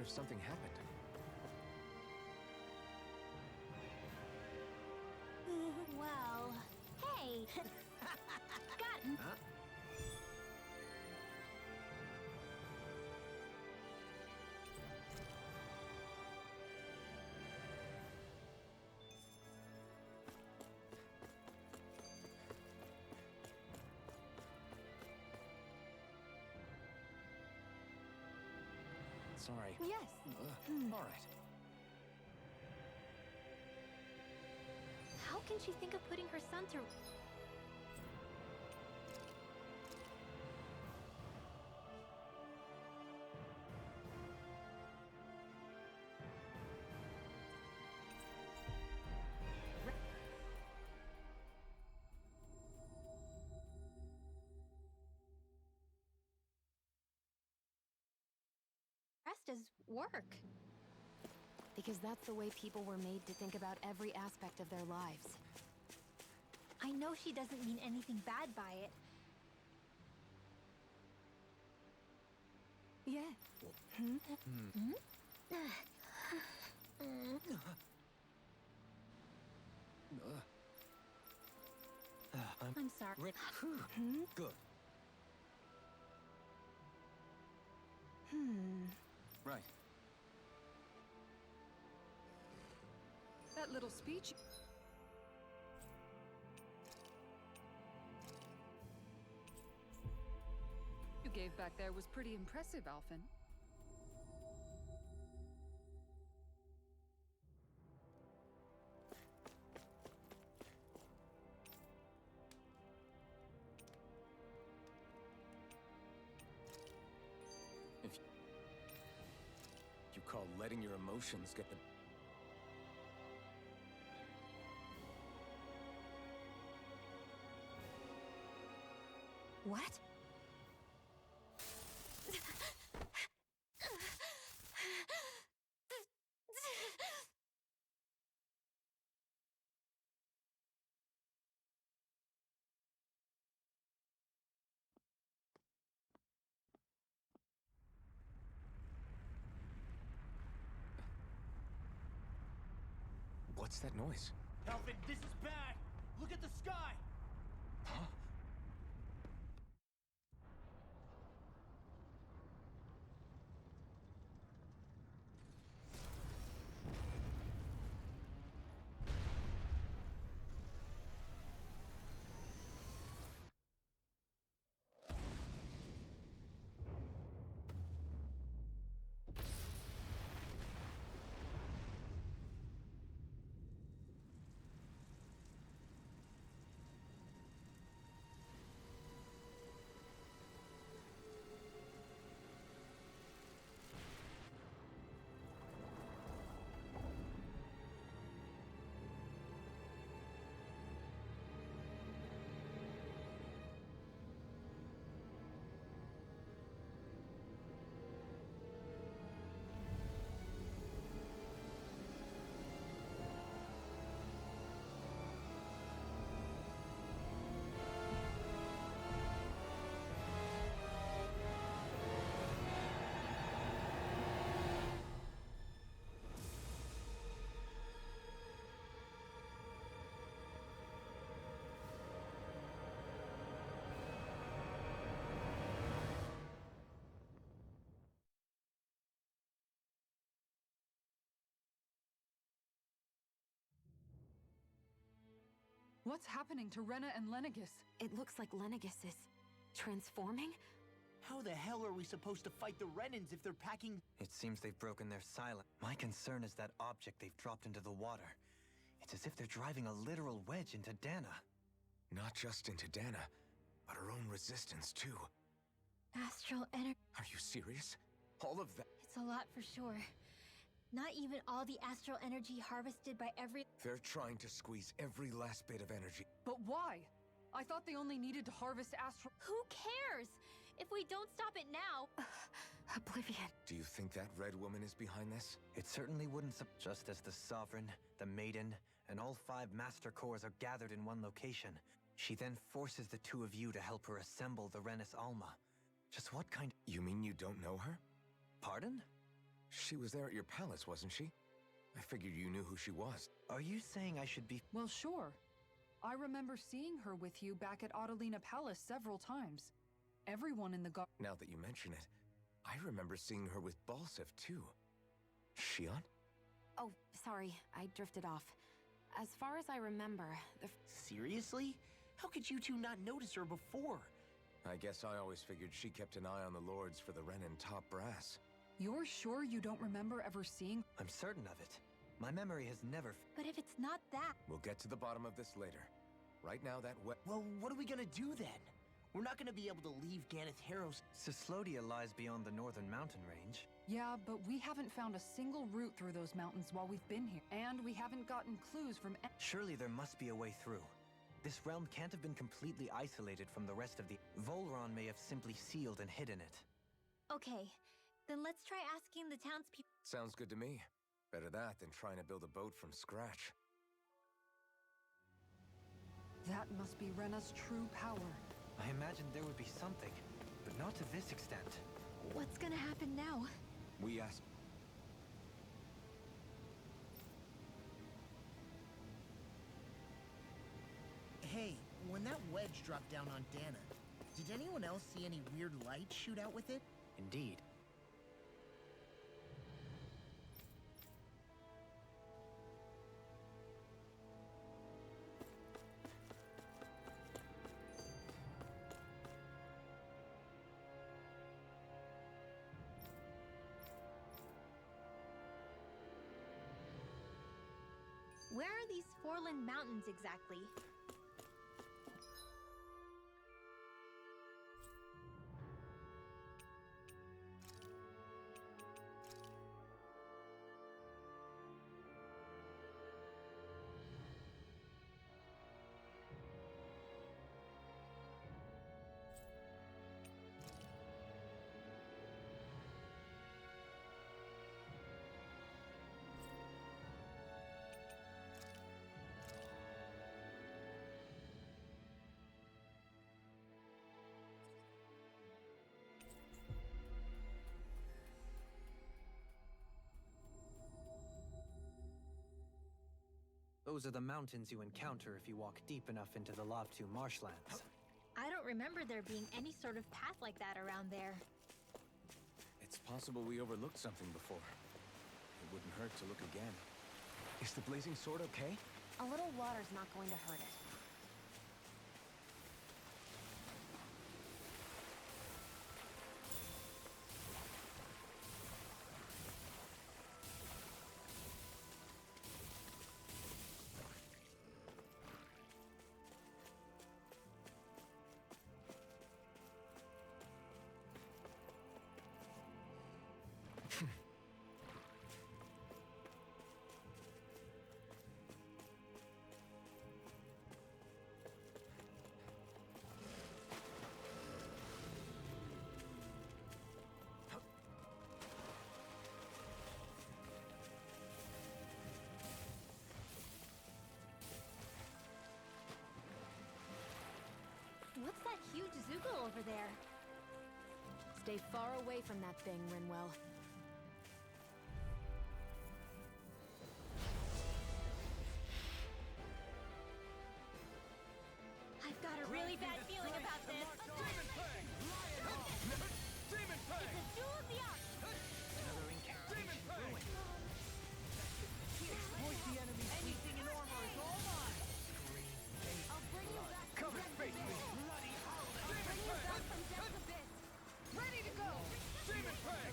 if something happened. Well, hey! Got him! Huh? Sorry. Yes. All right. How can she think of putting her son through... rest as work? Because that's the way people were made to think about every aspect of their lives. I know she doesn't mean anything bad by it. Yeah. I'm sorry. Good. Right. That little speech... you gave back there was pretty impressive, Alphen. If you call letting your emotions get the... What? What's that noise? Alvin, this is bad! Look at the sky! Huh? What's happening to Rena and Lenegis? It looks like Lenegis is transforming? How the hell are we supposed to fight the Renans if they're packing... It seems they've broken their silence. My concern is that object they've dropped into the water. It's as if they're driving a literal wedge into Dana. Not just into Dana, but her own resistance, too. Astral energy. Are you serious? All of that? It's a lot for sure. Not even all the astral energy harvested by every... They're trying to squeeze every last bit of energy. But why? I thought they only needed to harvest astral... Who cares? If we don't stop it now... Oblivion. Do you think that red woman is behind this? It certainly wouldn't just as the Sovereign, the Maiden, and all 5 Master Cores are gathered in one location. She then forces the 2 of you to help her assemble the Renis Alma. Just what kind... You mean you don't know her? Pardon? She was there at your palace, wasn't she? I figured you knew who she was. Are you saying I should be... Well, sure. I remember seeing her with you back at Adelina Palace several times. Everyone in the Now that you mention it, I remember seeing her with Balsef, too. Shion? Oh, sorry, I drifted off. As far as I remember, the... Seriously? How could you two not notice her before? I guess I always figured she kept an eye on the lords for the Renin top brass. You're sure you don't remember ever seeing... I'm certain of it. My memory has never... But if it's not that... We'll get to the bottom of this later. Right now, that Well, what are we gonna do then? We're not gonna be able to leave Ganeth Harrow's... Sislodia lies beyond the northern mountain range. Yeah, but we haven't found a single route through those mountains while we've been here. And we haven't gotten clues from... Surely there must be a way through. This realm can't have been completely isolated from the rest of the... Volron may have simply sealed and hidden it. Okay, then let's try asking the townspeople. Sounds good to me. Better that than trying to build a boat from scratch. That must be Rena's true power. I imagined there would be something, but not to this extent. What's gonna happen now? We asked... Hey, when that wedge dropped down on Dana, did anyone else see any weird light shoot out with it? Indeed. Where are these Foreland Mountains exactly? Those are the mountains you encounter if you walk deep enough into the Lavtu marshlands. I don't remember there being any sort of path like that around there. It's possible we overlooked something before. It wouldn't hurt to look again. Is the blazing sword okay? A little water's not going to hurt it. What's that huge Zugo over there? Stay far away from that thing, Rinwell. I've got a really bad feeling about this. Demon Fang! Demon Fang! It's a duel of the arts! Another encounter. Demon Fang! Exploit the enemy's Anything in armor is all mine! I'll bring you back Come from and death's face me! abyss. Bring you back from death's abyss. Ready to go! Demon Fang!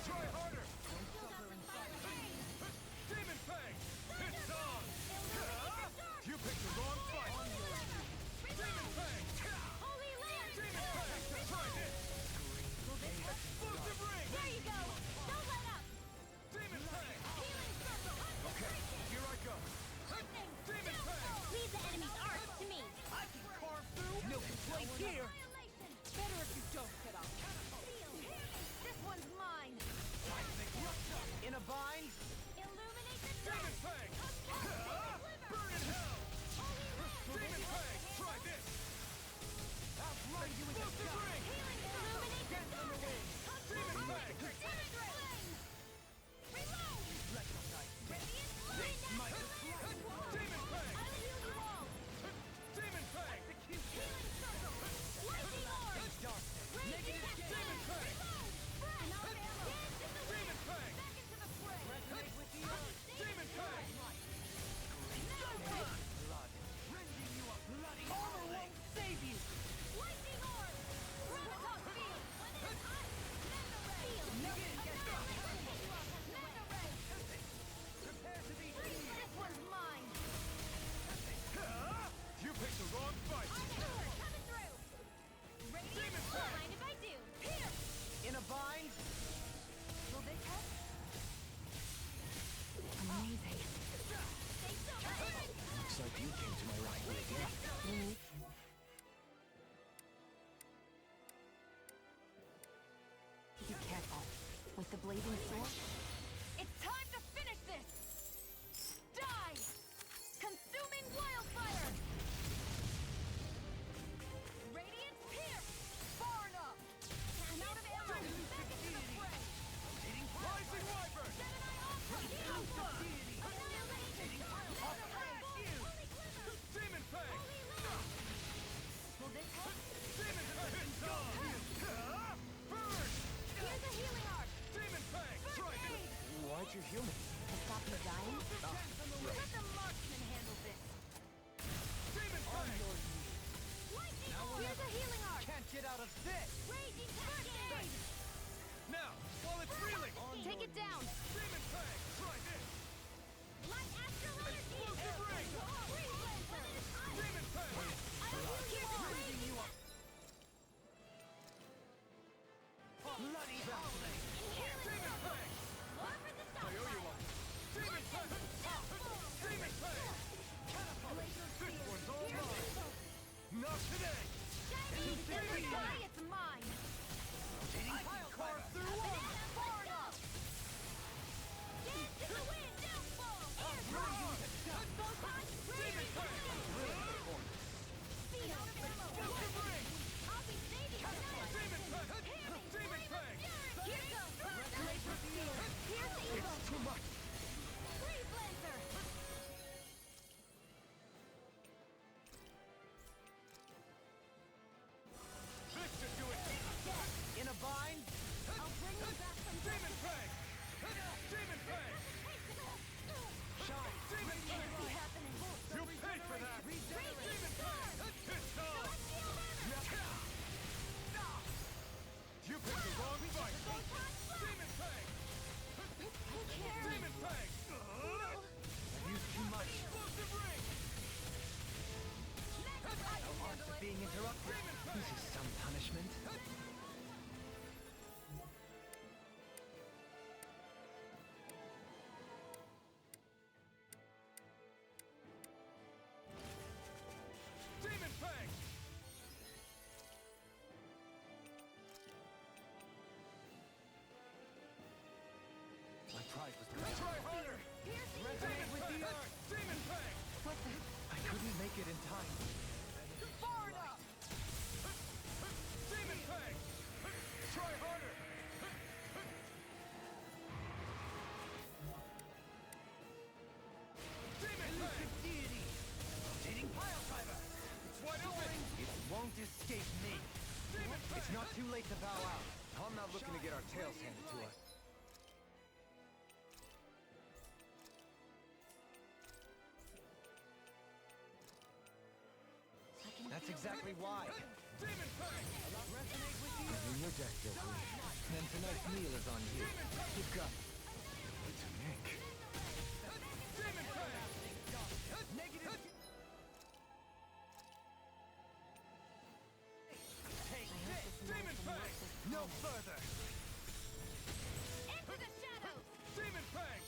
Try harder! Demon Fang! It's on! You picked the wrong fight! Demon Fang! Holy Land! Demon Fang! Try this! Explosive ring! There you go! Don't let up! Demon Fang! Healing circle! Okay, here I came to my rescue again. Be careful. With the blazing sword? It's time to finish this! Die! Consuming wildfire! Radiant pierce! Far enough! I'm out of ammo! Back into the fray! Rising Wyvern! Gemini Ultra! Annihilation! Demon Fang! Will this help? Demon Fang! Burn! Here's a healing art! Demon Fang! Try this! Why'd you heal me? To stop me dying? Let the marksman handle this! Demon Fang! Lightning! Here's a healing art! Can't get out of this! Raging Cascade! Now, while it's reeling! Take it down! Demon Fang! Try this! Light astral energy! Explosive ring! Freeze Lancer! Demon Fang! I will keep raising you up! Bloody howling! Demon Fang! More for the I owe you one! Demon Fang! Demon Fang! This one's all mine! Not today! Shiny! Die, it's mine! I can carve through walls! Far enough! Dance in the wind! Downfall! Photon! Raging Blade! Speed out of ammo! I'll be saving you! Demon Fang! Demon Fang! Here goes! Laser Steel! Here's the evil! It's too much! Freeze Lancer! This should do it! In a bind? I'll bring you back from Demon Fang! Demon Fang! Shine! Demon Fang! Can't be happening! You paid for that! Demon Fang! It's on! You picked the wrong fight! Demon Fang! Demon Fang! I've used too much! Explosive ring! After being interrupted. This is some punishment. Demon Fang! My pride was great. Try harder! Resonate with the earth! Demon Fang! What the? I couldn't make it in time. Far enough! Demon Fang! Try harder! Demon Fang! Deity! Rotating pile driver! It's wide open! It won't escape me. Demon Fang! It's not too late to bow out. I'm not looking to get our tails handed to us. That's exactly why. Demon Fang! Resonate with you. In your deck, Joker. And tonight's meal is on you. Keep going. It's Nick. Demon Fang! Negative! Take this! Demon Fang! No further. Into the shadows! Demon Fang!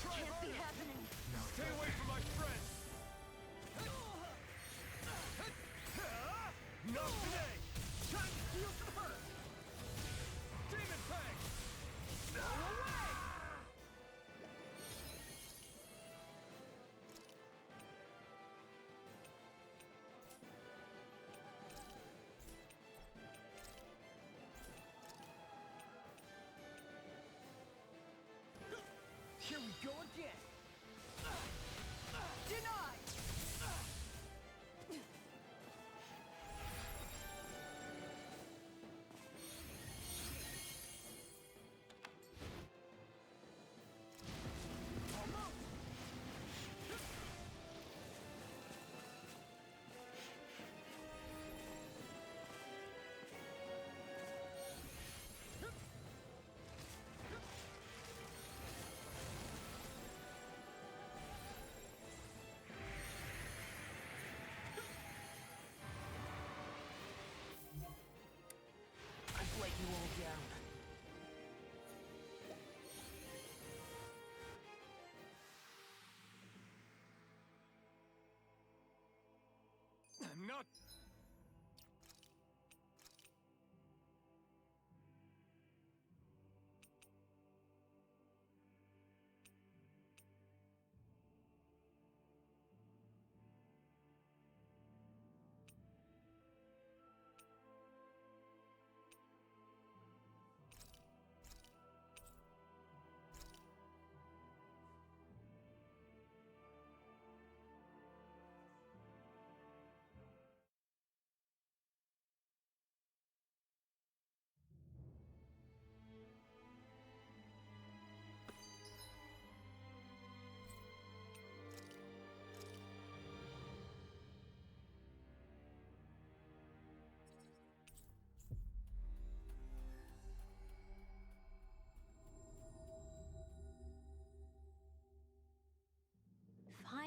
Can't be happening! Stay away from my friends! Not today! Time to feel some hurt!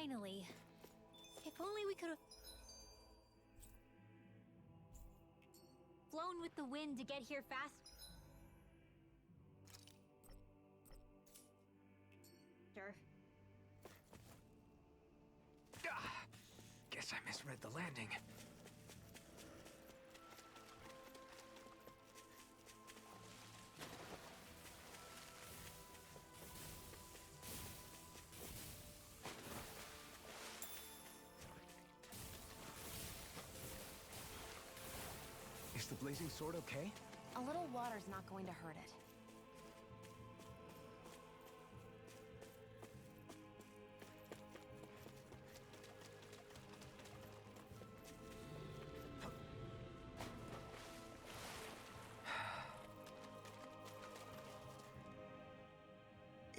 Finally. If only we could have flown with the wind to get here fast. Sure. Guess I misread the landing. Is the blazing sword okay? A little water's not going to hurt it.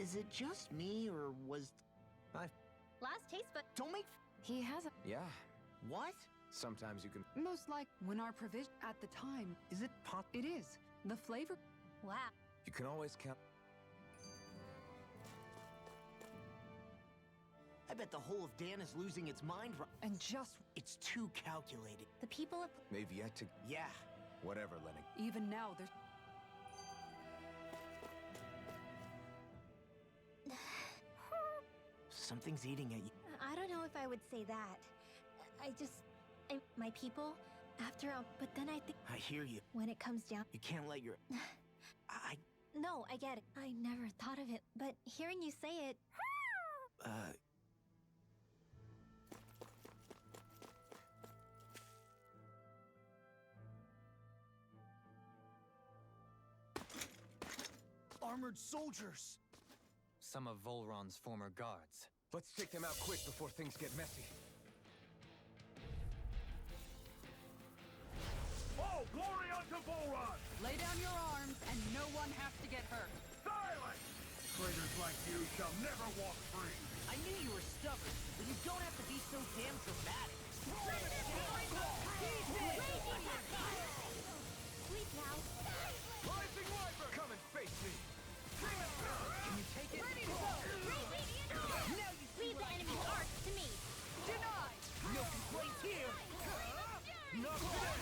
Is it just me, or was... Last taste, but Don't make... He has a... Yeah. What? Sometimes you can... Most like when our provision at the time. Is it pot? It is. The flavor. wow. You can always count... I bet the whole of Dan is losing its mind. And just It's too calculated. The people of They've yet to... Yeah. Whatever, Lenny. even now, there's... Something's eating at you. I don't know if I would say that. My people, after all, but then I think I hear you. when it comes down, You can't let your... no, I get it. I never thought of it, but hearing you say it, Armored soldiers! Some of Volron's former guards. Let's take them out quick before things get messy. Oh, glory unto Volron! Lay down your arms, and no one has to get hurt. Silence! Traitors like you shall never walk free! I knew you were stubborn, but you don't have to be so damn dramatic. sleep now. Rising Viper! Come and face me! Can you take it? Leave the enemy's arc to me. Denied! No complaints here! Knock today!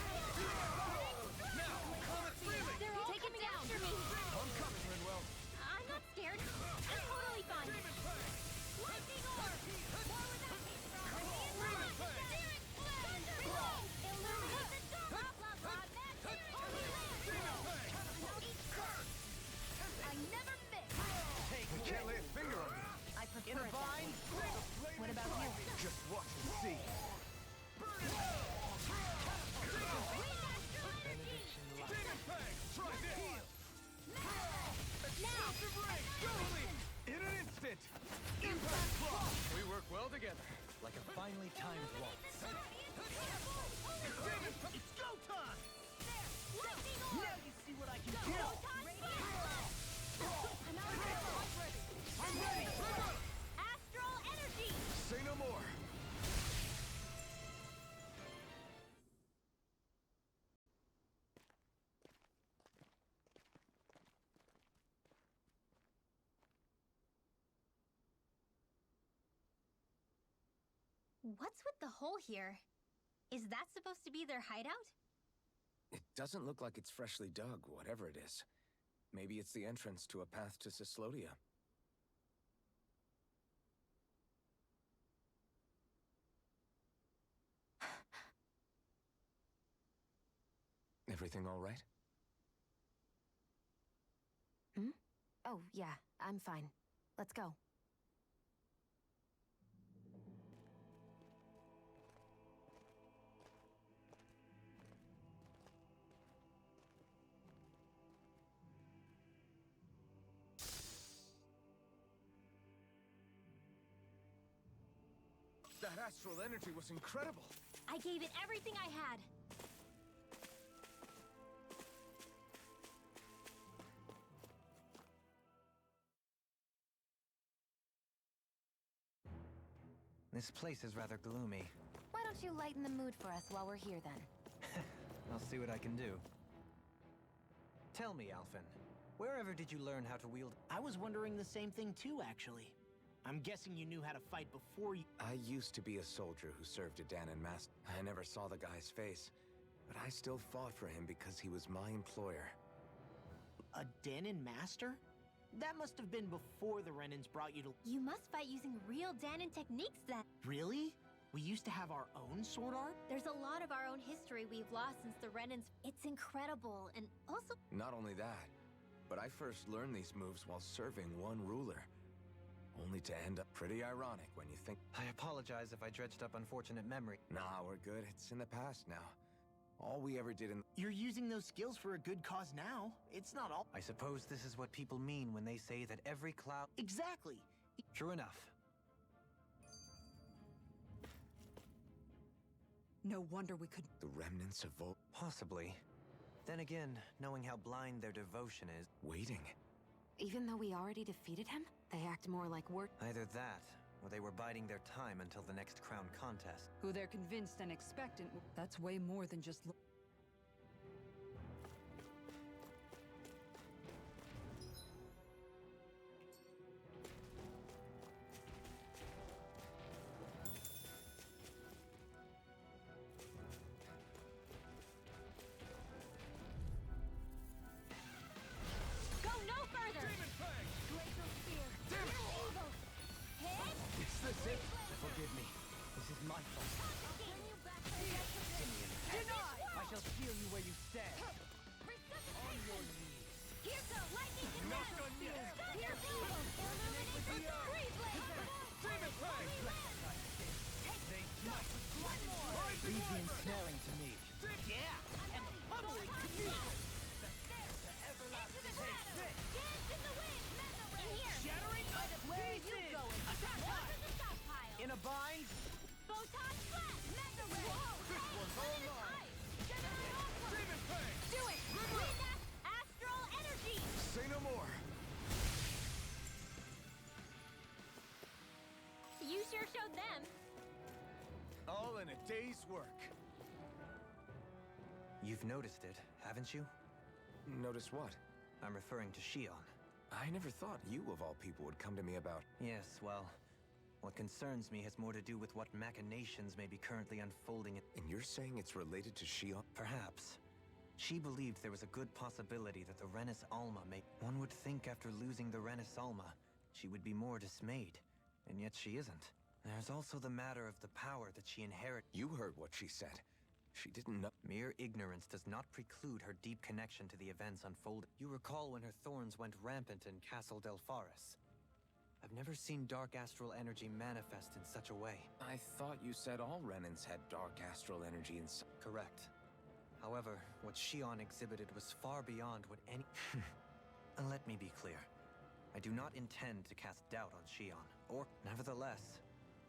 Now, come at freely! They're all coming after me. I'm coming, Rinwell. I'm not scared. I'm totally fine. Lightning orb! More where that came from. Demon flash! Illuminate the dark! Blah, blah, blah. That's I never miss. Hey, you can't lay a finger on me. I prefer it. Vine? What about you? Just watch and see. Demon Fang! Try this! Explosive ring! Totally! In an instant! Impact block! We work well together. Like a finely timed waltz. It's go time! Now you see what I can do! I'm ready. Astral energy! Say no more. What's with the hole here? Is that supposed to be their hideout? It doesn't look like it's freshly dug, whatever it is. Maybe it's the entrance to a path to Cyslodia. Everything all right? Hmm? Oh, yeah, I'm fine. Let's go. That astral energy was incredible. I gave it everything I had. This place is rather gloomy. Why don't you lighten the mood for us while we're here, then? I'll see what I can do. Tell me, Alphen, wherever did you learn how to wield... I was wondering the same thing too, actually. I'm guessing you knew how to fight before you... I used to be a soldier who served a Danon master. I never saw the guy's face, but I still fought for him because he was my employer. A Danon master? That must have been before the Renans brought you to... You must fight using real Danon techniques then. Really? We used to have our own sword art? There's a lot of our own history we've lost since the Renans. It's incredible, and also... Not only that, but I first learned these moves while serving one ruler. Only to end up pretty ironic when you think... I apologize if I dredged up unfortunate memory. Nah, we're good. It's in the past now. All we ever did in... You're using those skills for a good cause now. It's not all... I suppose this is what people mean when they say that every cloud... Exactly. True enough. No wonder we could... The remnants of Vol... Possibly. Then again, knowing how blind their devotion is... Waiting. Even though we already defeated him, they act more like we're... Either that, or they were biding their time until the next crown contest. Who they're convinced and expectant... That's way more than just... Go no further! Glacial Spear! Damn evil! Hit! Is this it? Forgive me. This is my fault. Bring you back to the Simeon, I shall steal you where you stand. On your knees. Here goes lightning and Not glacial done spear! yet. Here's evil! Illuminate the dark! Freeze blade! Demon Fang! One more! Easy and snaring to me. Yeah! And the public community! Into the shadows! Dance in the wind! In here! Shattering By the Where you is it? going? Attack! Over the stockpile! In a bind? Photon blast! Mega ray! Whoa! This one's all mine! Gemini Ultra! Demon Fang! Do it! Breathe that astral energy! Say no more. You sure showed them. All in a day's work. You've noticed it, haven't you? Notice what? I'm referring to Shion. I never thought you, of all people, would come to me about... Yes, well, what concerns me has more to do with what machinations may be currently unfolding. And you're saying it's related to Shion? Perhaps. She believed there was a good possibility that the Renis Alma may... One would think after losing the Renis Alma, she would be more dismayed. And yet she isn't. There's also the matter of the power that she inherited. You heard what she said. She didn't know... Mere ignorance does not preclude her deep connection to the events unfolding. You recall when her thorns went rampant in Castle Delpharis. I've never seen dark astral energy manifest in such a way. I thought you said all Renans had dark astral energy inside. Correct. However, what Shion exhibited was far beyond what any... Let me be clear. I do not intend to cast doubt on Shion, or... Nevertheless,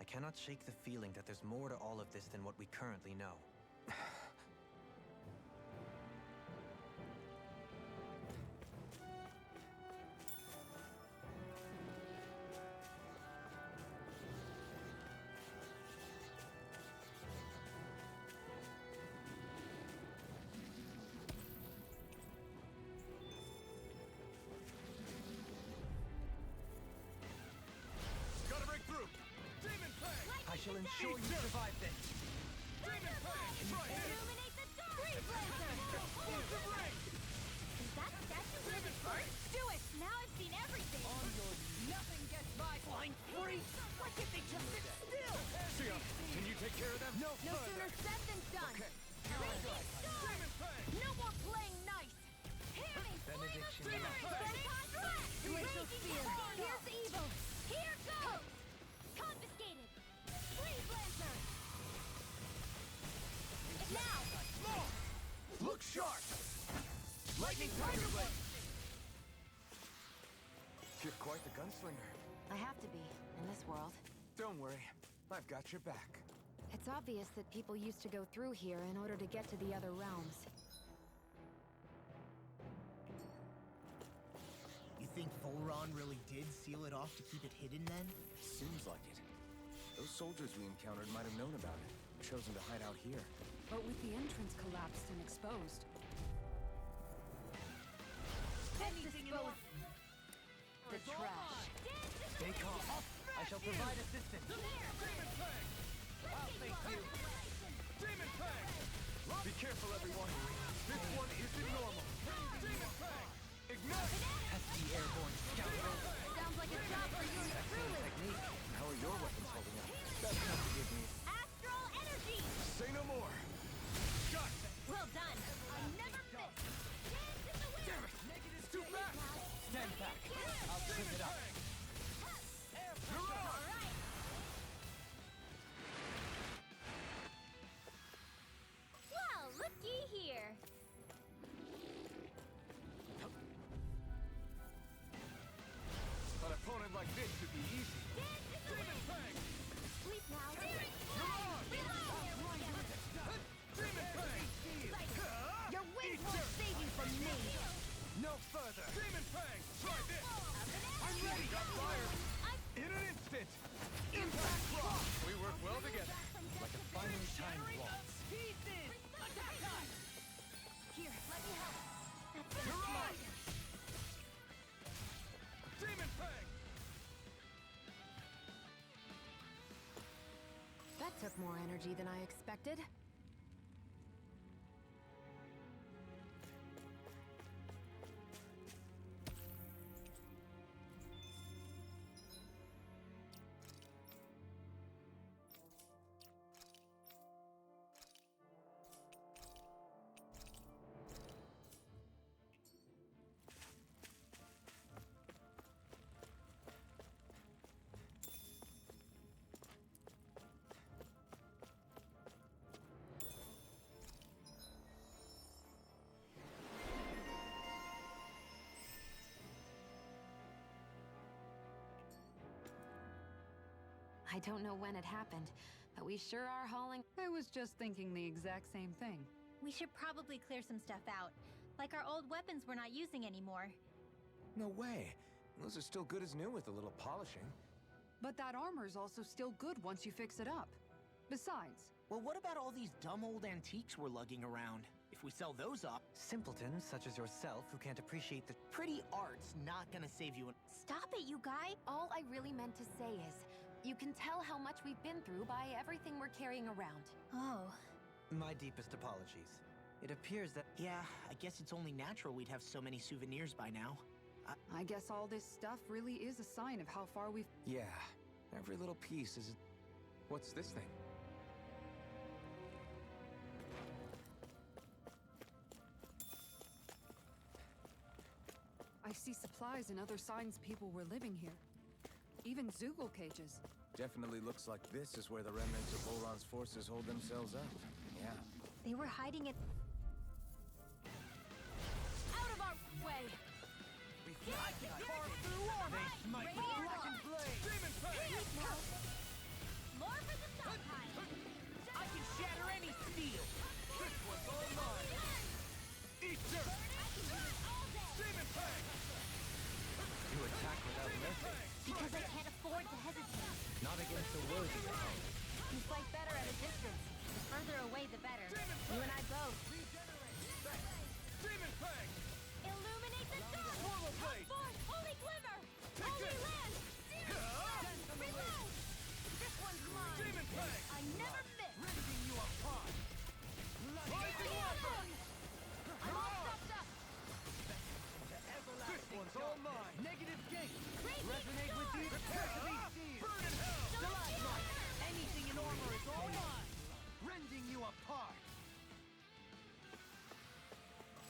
I cannot shake the feeling that there's more to all of this than what we currently know. Gotta break through! Demon Fang! I shall ensure you survive this! Demon Fang! Try it! Illuminate the dark! Freeze blazer! Explosive ring! Is that statue really first? Do it! Now I've seen everything! Nothing gets by flying free! Why can't they just sit still? Shion, can you take care of them? No sooner said than done! Okay. Raging storm! Demon Fang! No more playing nice! Hear me! Benediction. Flamer Spirit! Photon blast! Glacial Raging Spear. storm! Here's evil! Here goes! Confiscated! Freeze blazer! Now! More! Look sharp! Lightning Tiger Blade! You're quite the gunslinger. I have to be, in this world. Don't worry, I've got your back. It's obvious that people used to go through here in order to get to the other realms. You think Volron really did seal it off to keep it hidden then? Seems like it. Those soldiers we encountered might have known about it, chosen to hide out here. But with the entrance collapsed and exposed, Anything dispose the trash. Stay calm. I shall provide assistance. I'll thank you. Demon Fang! Be careful, everyone. This one isn't normal. Demon Fang! Ignite! Pesky airborne scoundrel. Sounds like a job for you truly. Technique. How are your weapons holding up? That's enough to give me. Astral energy. Say no more. Got it. Well done. I never miss. Dance in the wind. Damn it! Negative's too fast! Stand back. I'll trip it up. You're on! All right. Well, looky here. An opponent like this should be easy. Dance in the wind. Fang! Sleep now. You're on! Demon Fang! Your wings won't save you from me. No further. Demon Fang! Try this! I'm ready. Got fire! In an instant! Impact Rock! We work well together. Like a finely timed waltz. Pieces. Here, let me help. That's You're gonna on! Demon Fang! That took more energy than I expected. I don't know when it happened, but we sure are hauling. I was just thinking the exact same thing. We should probably clear some stuff out. Like our old weapons we're not using anymore. No way. Those are still good as new with a little polishing. But that armor's also still good once you fix it up. Besides, Well, what about all these dumb old antiques we're lugging around? If we sell those off, Simpletons such as yourself who can't appreciate the pretty art's not gonna save you an... Stop it, you guy! All I really meant to say is, you can tell how much we've been through by everything we're carrying around. Oh. My deepest apologies. It appears that Yeah, I guess it's only natural we'd have so many souvenirs by now. I guess all this stuff really is a sign of how far we've... Yeah, every little piece is... What's this thing? I see supplies and other signs people were living here. Even Zoogle cages. Definitely looks like this is where the remnants of Volan's forces hold themselves up. Yeah. They were hiding it. Out of our way. I can carve through armor. They smite with blackened blade. Demon Fang! More for the stockpile. I can shatter any steel! This one's all mine! Eat dirt! Demon Fang! You attack without mercy. Because I can't afford to hesitate. Not against a worthy opponent. You fight better at a distance. The further away, the better. You and I both. Demon Fang! Illuminate the dark. Portal blade! Force, holy glimmer. Take Holy this. land. Reload. This one's mine. Demon Fang! I never miss. Rending you apart! Rising Water! I'm all stopped up. This one's all mine! Negative gate. Raging Resonate with storm. these. Prepare to be seized. Burn in hell! Stalagmite. Anything in armor is all mine. Rending you apart.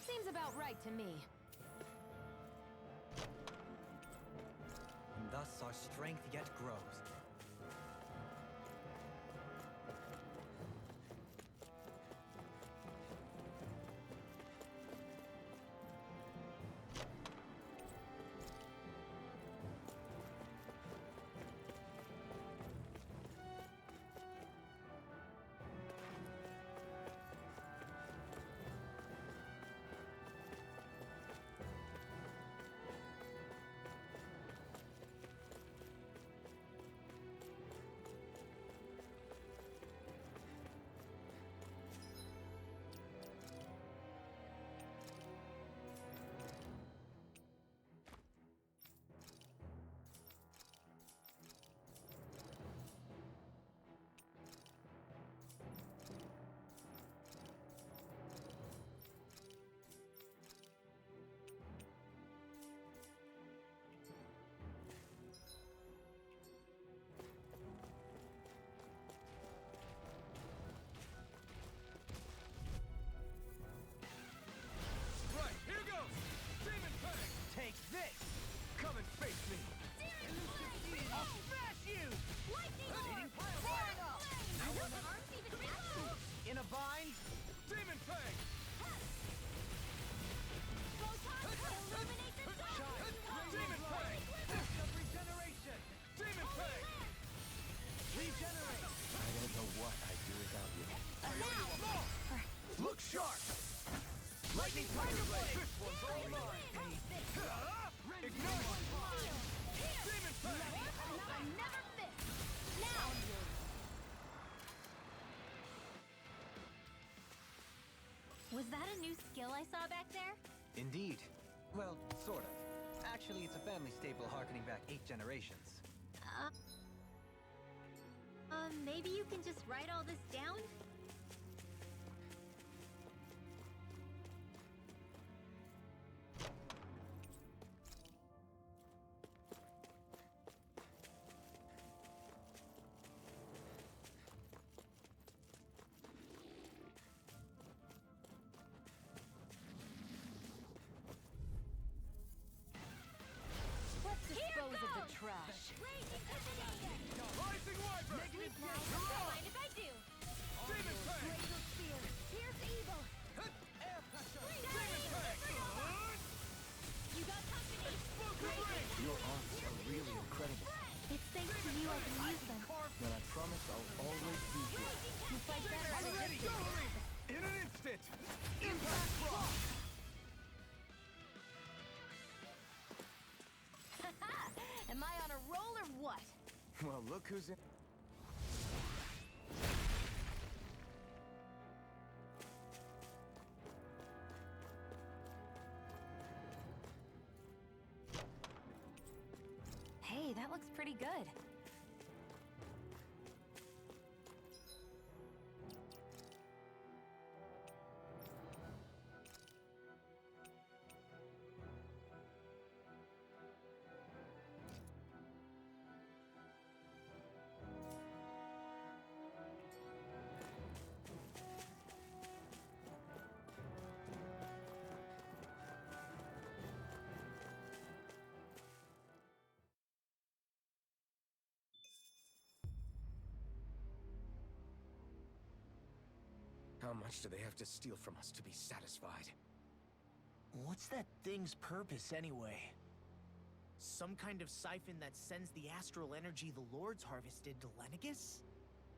Seems about right to me. And thus our strength yet grows. Demon Fang! Photon, illuminate the dark! Demon Fang! Of regeneration! Demon Fang! Regenerate! I don't know what I'd do without you. Look sharp! Lightning Tiger Blade! This one's all mine! Ignite! Demon Fang! I never miss! Now! Was that a new skill I saw back there? Indeed. Well, sort of. Actually, it's a family staple harkening back 8 generations. Maybe you can just write all this down? Let's dispose of the trash. Blazing Tornado! Rising Wyvern! Please now, don't mind if I do! Demon Fang! Blazer Spear! Pierce evil! Demon Fang! You got company! Your arts are really incredible. It's thanks to you I can use them. But I promise I'll always be here. You fight better at a distance. In an instant! Impact Rock! Am I on a roll or what? Well, look who's in. Hey, that looks pretty good. How much do they have to steal from us to be satisfied? What's that thing's purpose, anyway? Some kind of siphon that sends the astral energy the Lords harvested to Lenegus?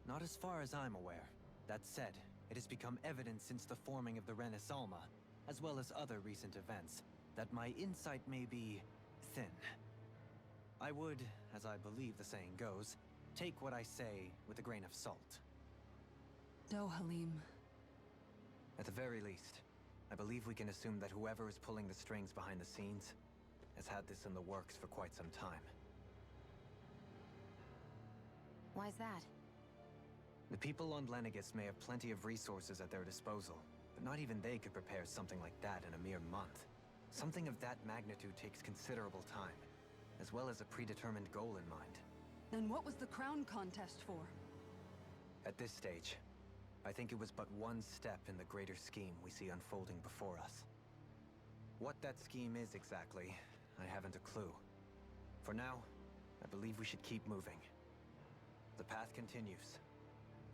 Not as far as I'm aware. That said, it has become evident since the forming of the Renaissance, as well as other recent events, that my insight may be thin. I would, as I believe the saying goes, take what I say with a grain of salt. Halim. At the very least, I believe we can assume that whoever is pulling the strings behind the scenes has had this in the works for quite some time. Why's that? The people on Lenegus may have plenty of resources at their disposal, but not even they could prepare something like that in a mere month. Something of that magnitude takes considerable time, as well as a predetermined goal in mind. Then what was the crown contest for? At this stage, I think it was but one step in the greater scheme we see unfolding before us. What that scheme is exactly, I haven't a clue. For now, I believe we should keep moving. The path continues.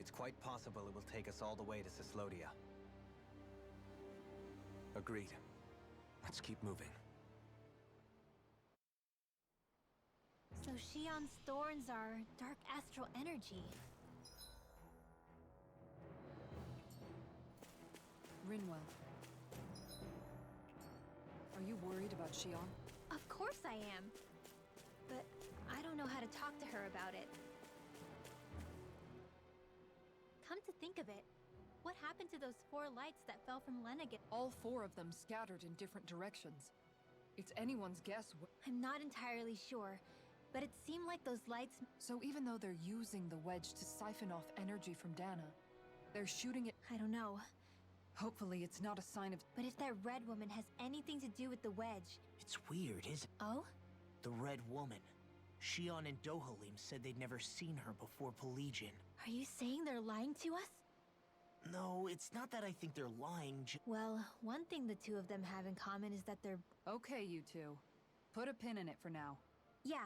It's quite possible it will take us all the way to Cyslodia. Agreed. Let's keep moving. So Shion's thorns are dark astral energy. Rinwell. Are you worried about Shion? Of course I am. But I don't know how to talk to her about it. Come to think of it, what happened to those 4 lights that fell from Lenegus? All 4 of them scattered in different directions. It's anyone's guess. I'm not entirely sure, but it seemed like those lights... So even though they're using the wedge to siphon off energy from Dana, they're shooting it. I don't know. Hopefully it's not a sign of... But if that red woman has anything to do with the wedge... It's weird, isn't it? Oh? The Red Woman. Shion and Dohalim said they'd never seen her before Pelagian. Are you saying they're lying to us? No, it's not that I think they're lying, Well, one thing the 2 of them have in common is that they're... Okay, you 2. Put a pin in it for now. Yeah.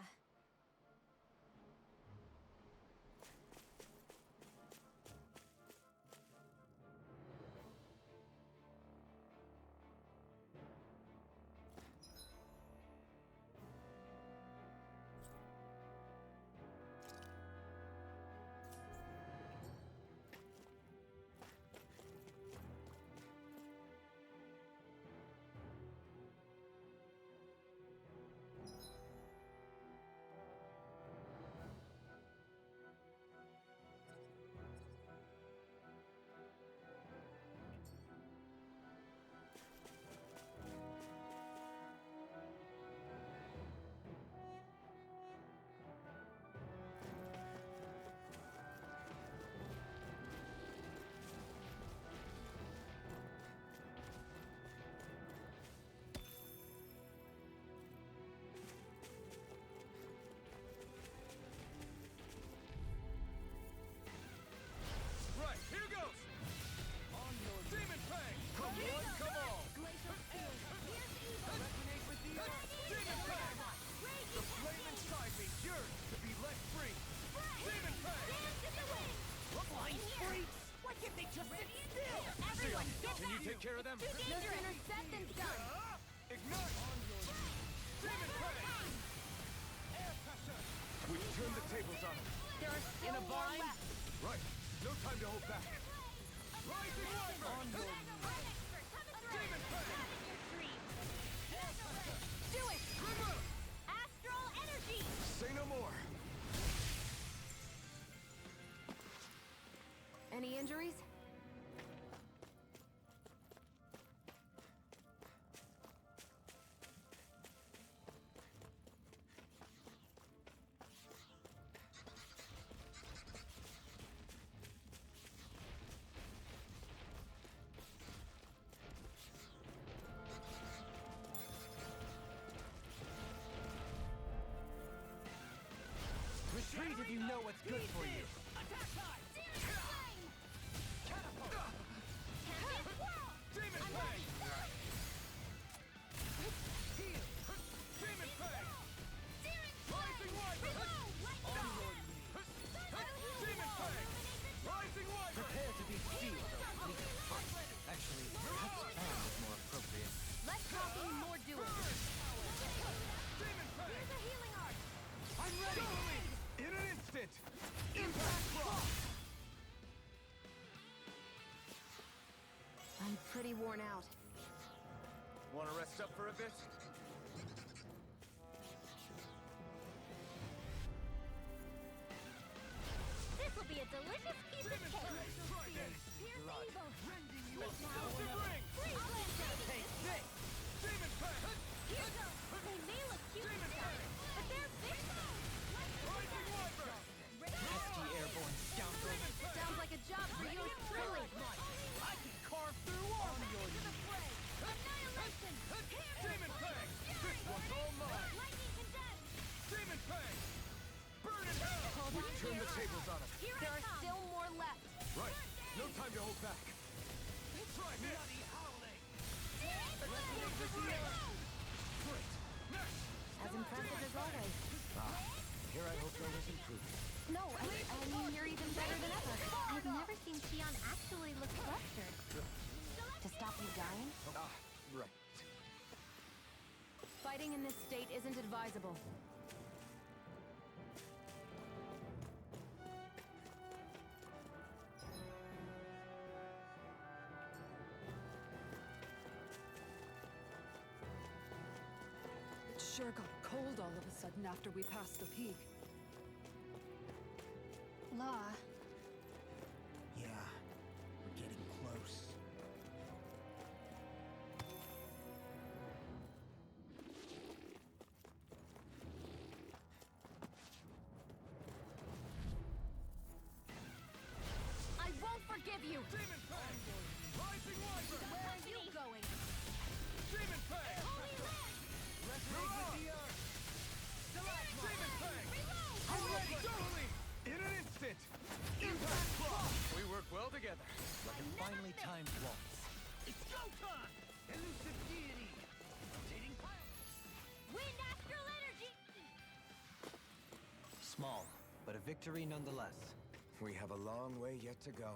take care of them. Too No dangerous! sooner said than done. Ignite! We've turned the tables on them. There are still more left. Right. No time to hold back. Rising Wyvern! Art expert coming through! Demon Fang! Not in your dreams! Do it! Astral energy! Say no more. Any injuries? Retreat if you know what's good for you. Demon Fang! Demon Fang! Rising Wyvern! Demon Fang! Rising Wyvern! Prepare to be sealed. Actually, perhaps fan is more appropriate. Less talking, more doing. Demon Fang! Here's a healing art! I'm ready! In an instant! Impact Block! I'm pretty worn out. Want to rest up for a bit? This will be a delicious piece of cake! Here's evil! Explosive Ring! Take this! Demon Fang! Here goes! They may look cute and stuff, but they're big! Rising Wyvern! Pesky airborne scoundrel. Sounds like a job for yours truly. I can carve through armor. Annihilation! Demon Fang! This one's all mine! Lightning condemned! Demon Fang! Burn in hell! We've turned the tables on him. Here There I are come! still more left. Right. No time to hold back. Try this! Explosive Ring! Great! Next! As impressive as always. Here I hope there was improvement. No, I mean, you're even better than ever. I've never seen Shion actually look flustered. To stop you dying? Right. Fighting in this state isn't advisable. It sure got cold all of a sudden after we passed the peak. Law. Yeah, we're getting close. I won't forgive you! Demon Fang! Rising Wyvern! Where are you going? Demon Fang! Holy land! Resonate with the earth! Demon Fang! I'm ready! Totally! In an instant! Impact Block! We work well together. Like a finely timed waltz. It's go time! Elusive deity! Rotating pile! Wind astral energy! Small, but a victory nonetheless. We have a long way yet to go.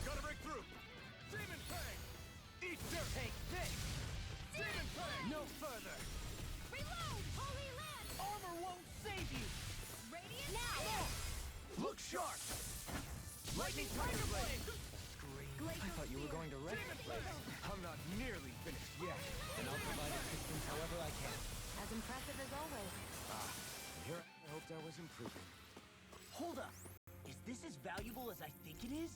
Gotta break through! Demon Fang! Eat dirt! Take this! Demon Fang! No further! Reload! Holy land! Armor won't save you! Radiant now! Look sharp! Lightning Tiger Blade! Scream. I thought you were going to rest. Demon Fang! I'm not nearly finished yet. Then I'll provide assistance however I can. As impressive as always. Here I hoped I was improving. Hold up! Is this as valuable as I think it is?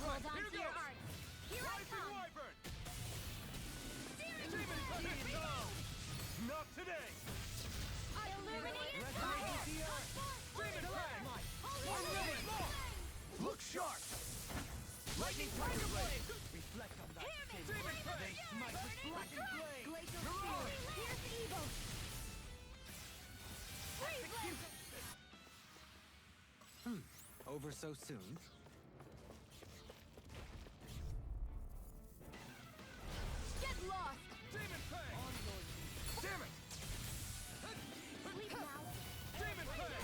Hold on Here to your goes! heart! Here I Rising come! Wyvern! sharp! Lightning tiger blade! Reflect on that sin. Demon blade! Smite with blackened blade! Glacial You're Spear. on! Here's evil! Over so soon? Get lost! Demon Fang! Damn it! Sleep now! Demon Fang!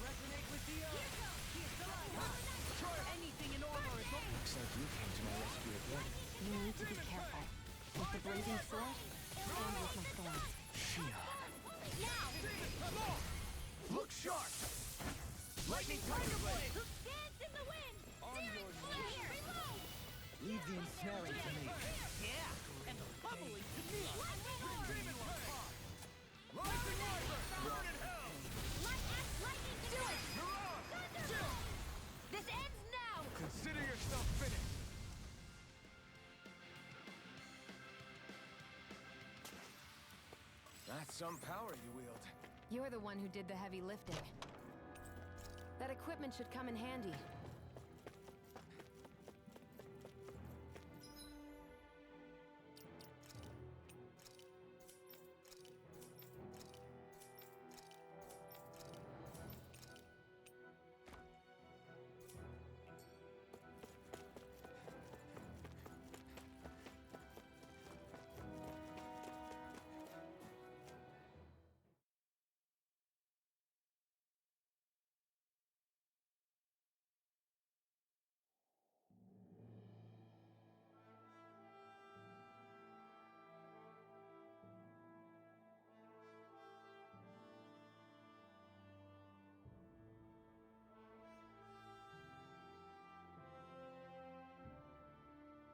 Resonate with the Anything in order is open! Looks like you came to my rescue again. You need to be careful. With the blazing sword, and with my thorns. Shion. Now! Look sharp! Lightning tiger blade! Dance in the wind! Searing flare! Reload! Leave the ensnaring to me. Yeah, and the bubbly to me. Demon Fang! Rising Wyvern! Burn in hell! Lightning to do it! You're on! Chill! This ends now! Consider yourself finished! That's some power you wield. You're the one who did the heavy lifting. That equipment should come in handy.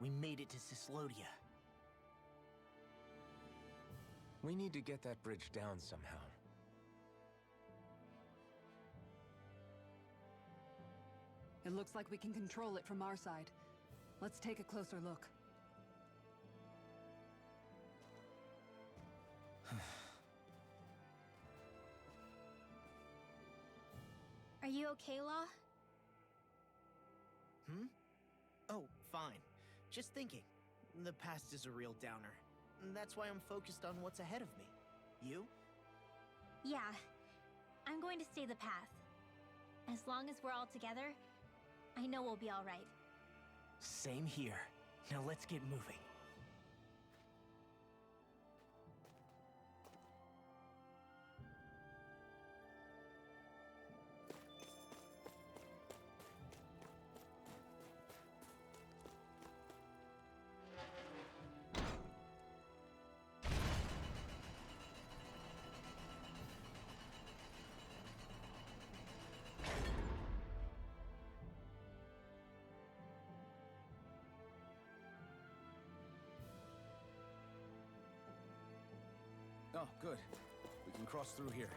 We made it to Cislodia. We need to get that bridge down somehow. It looks like we can control it from our side. Let's take a closer look. Are you okay, Law? Oh, fine. Just thinking. The past is a real downer. That's why I'm focused on what's ahead of me. You? Yeah. I'm going to stay the path. As long as we're all together, I know we'll be all right. Same here. Now let's get moving. Oh, good. We can cross through here.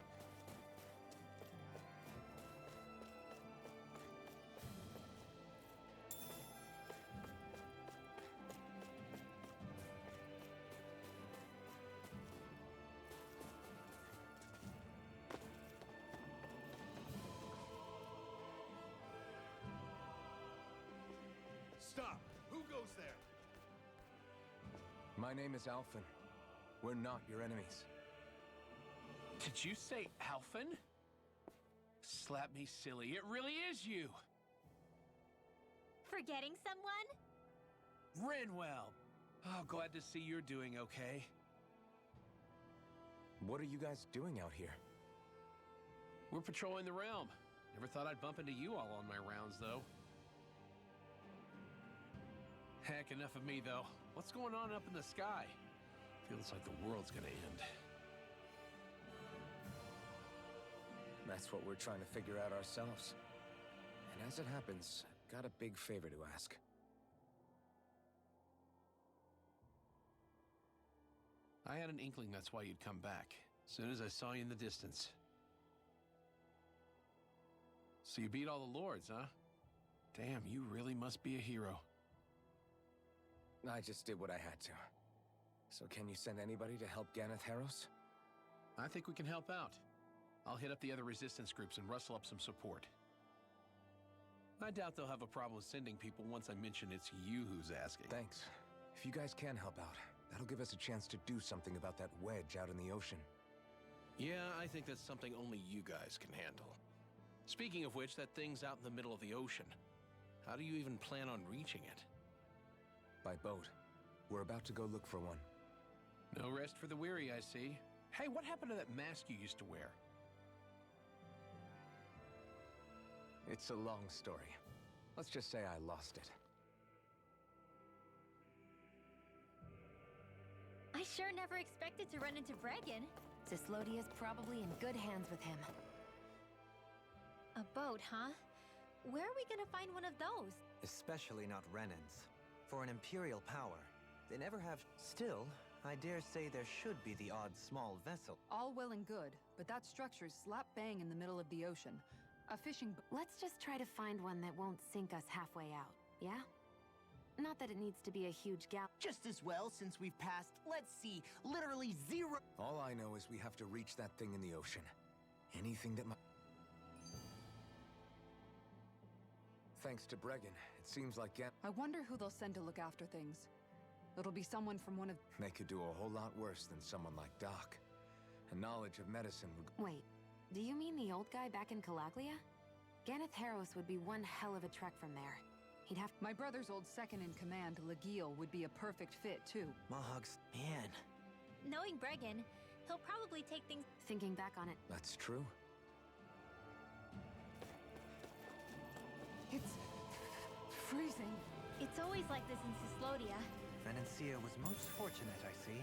Stop! Who goes there? My name is Alphen. We're not your enemies. Did you say Alphen? Slap me silly, it really is you! Forgetting someone? Rinwell! Oh, glad to see you're doing okay. What are you guys doing out here? We're patrolling the realm. Never thought I'd bump into you all on my rounds, though. Heck, enough of me, though. What's going on up in the sky? Feels like the world's gonna end. That's what we're trying to figure out ourselves. And as it happens, I've got a big favor to ask. I had an inkling that's why you'd come back. As soon as I saw you in the distance. So you beat all the lords, huh? Damn, you really must be a hero. I just did what I had to. So can you send anybody to help Ganeth Harros? I think we can help out. I'll hit up the other resistance groups and rustle up some support. I doubt they'll have a problem with sending people once I mention it's you who's asking. Thanks. If you guys can help out, that'll give us a chance to do something about that wedge out in the ocean. Yeah, I think that's something only you guys can handle. Speaking of which, that thing's out in the middle of the ocean. How do you even plan on reaching it? By boat. We're about to go look for one. No rest for the weary, I see. Hey, what happened to that mask you used to wear? It's a long story. Let's just say I lost it. I sure never expected to run into Bregan. Cislodia's probably in good hands with him. A boat, huh? Where are we gonna find one of those? Especially not Renan's. For an Imperial power, they never have... Still, I dare say there should be the odd small vessel. All well and good, but that structure's slap bang in the middle of the ocean. A fishing Let's just try to find one that won't sink us halfway out, yeah? Not that it needs to be a huge gap. Just as well, since we've passed, let's see, literally 0. All I know is we have to reach that thing in the ocean. Anything that might... Thanks to Bregan, it seems like I wonder who they'll send to look after things. It'll be someone from one of... they could do a whole lot worse than someone like Doc. A knowledge of medicine would... Wait, do you mean the old guy back in Calaglia? Ganeth Harros would be one hell of a trek from there. He'd have... My brother's old second-in-command, Legiel, would be a perfect fit, too. Mahog's... Man. Knowing Bregan, he'll probably take things... Thinking back on it, That's true. It's... freezing. It's always like this in Cyslodia. Renancia was most fortunate, I see.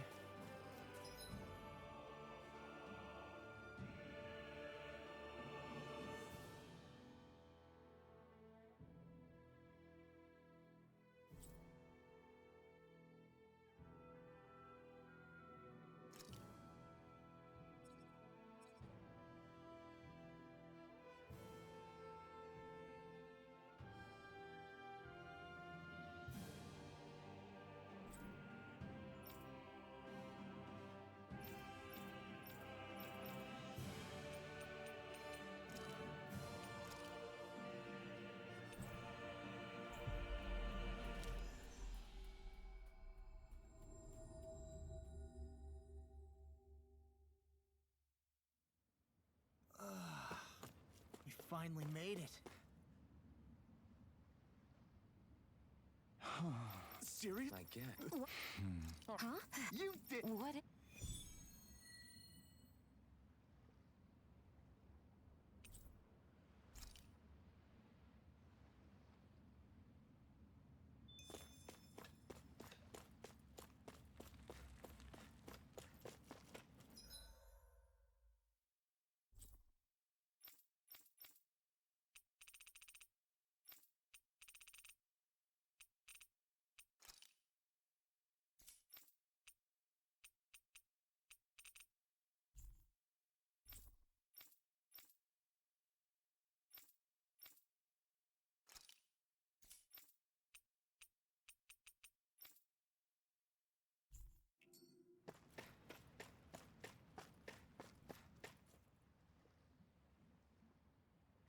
We finally made it. Serious? I get. huh? You did. What?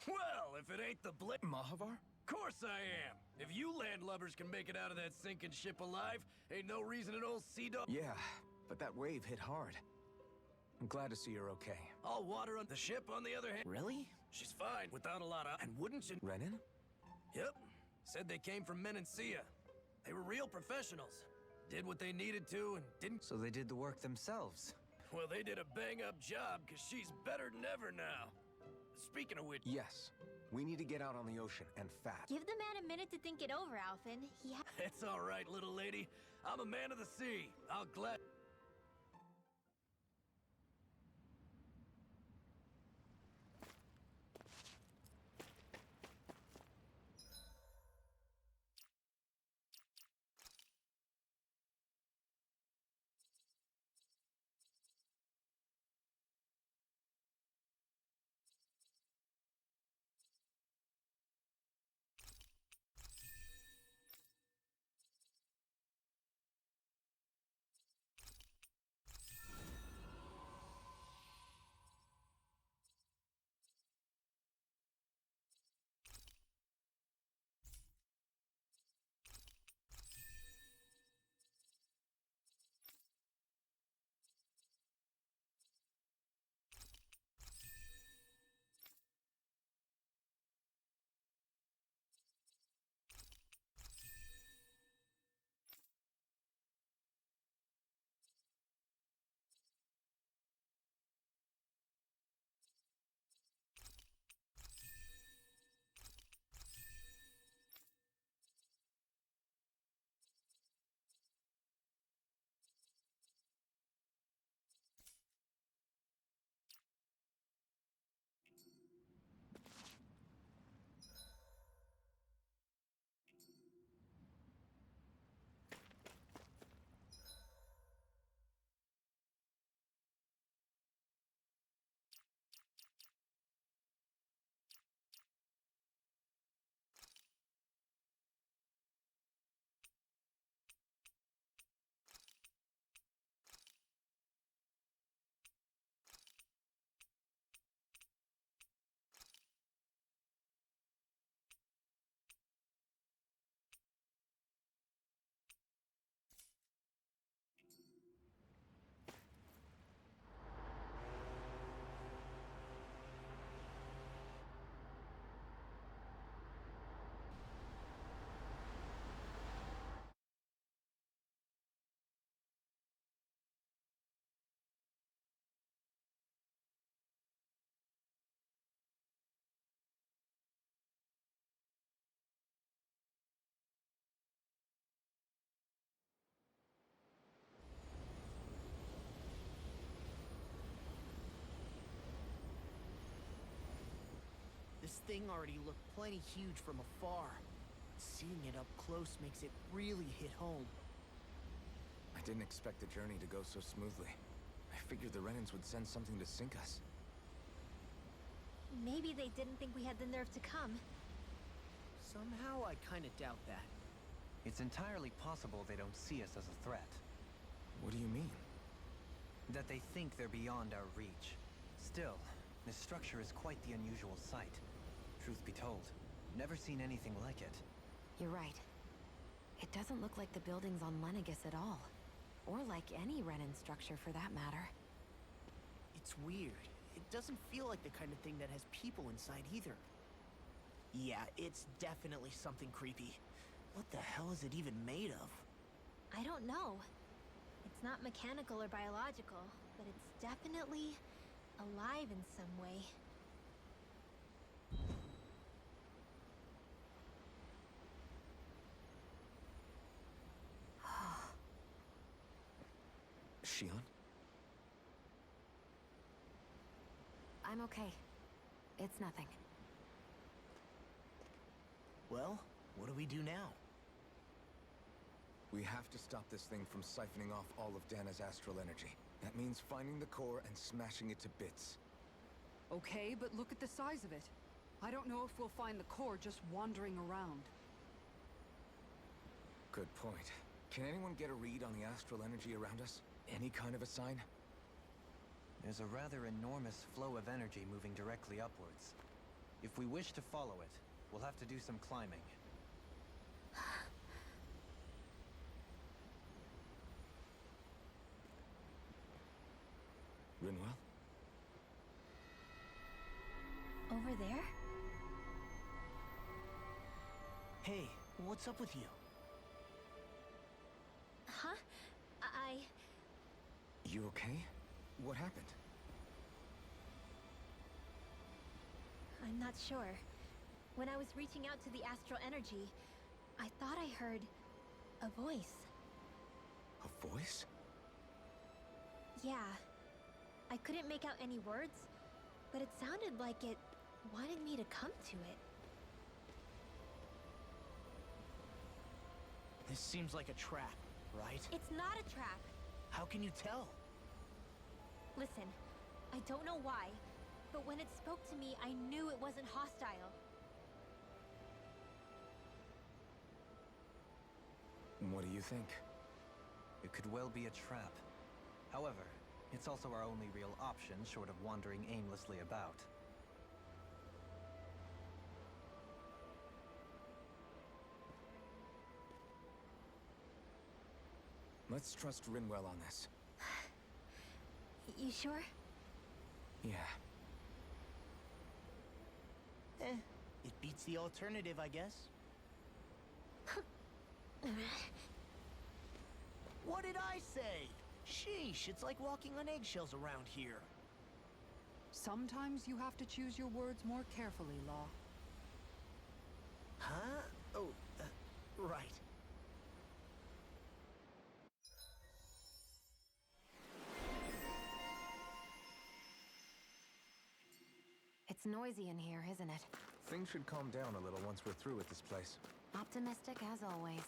Well, if it ain't the Mahavar? Course I am! If you landlubbers can make it out of that sinking ship alive, ain't no reason an old sea dog... Yeah, but that wave hit hard. I'm glad to see you're okay. All water on the ship, on the other hand... Really? She's fine, without a lot of... And wouldn't you... Renan? Yep. Said they came from Menancia. They were real professionals. Did what they needed to and didn't... So they did the work themselves. Well, they did a bang-up job, because she's better than ever now. Speaking of which... Yes. We need to get out on the ocean, and fast. Give the man a minute to think it over, Alphen. It's all right, little lady. I'm a man of the sea. I'll glad... thing already looked plenty huge from afar. Seeing it up close makes it really hit home. I didn't expect the journey to go so smoothly. I figured the Renans would send something to sink us. Maybe they didn't think we had the nerve to come. Somehow I kinda doubt that. It's entirely possible they don't see us as a threat. What do you mean? That they think they're beyond our reach. Still, this structure is quite the unusual sight. Truth be told, never seen anything like it. You're right. It doesn't look like the buildings on Lenegis at all. Or like any Renan structure for that matter. It's weird. It doesn't feel like the kind of thing that has people inside either. Yeah, it's definitely something creepy. What the hell is it even made of? I don't know. It's not mechanical or biological, but it's definitely alive in some way. Shion? I'm okay. It's nothing. Well, what do we do now? We have to stop this thing from siphoning off all of Dana's astral energy. That means finding the core and smashing it to bits. Okay, but look at the size of it. I don't know if we'll find the core just wandering around. Good point. Can anyone get a read on the astral energy around us? Any kind of a sign? There's a rather enormous flow of energy moving directly upwards. If we wish to follow it, we'll have to do some climbing. Rinwell? Over there? Hey, what's up with you? Huh? You okay? What happened? I'm not sure. When I was reaching out to the astral energy, I thought I heard a voice. A voice? Yeah. I couldn't make out any words, but it sounded like it wanted me to come to it. This seems like a trap, right? It's not a trap. How can you tell? Listen, I don't know why, but when it spoke to me, I knew it wasn't hostile. What do you think? It could well be a trap. However, it's also our only real option short of wandering aimlessly about. Let's trust Rinwell on this. You sure? Yeah. It beats the alternative, I guess. What did I say? Sheesh, it's like walking on eggshells around here. Sometimes you have to choose your words more carefully, Law. Huh? Oh, right. It's noisy in here, isn't it? Things should calm down a little once we're through with this place. Optimistic as always.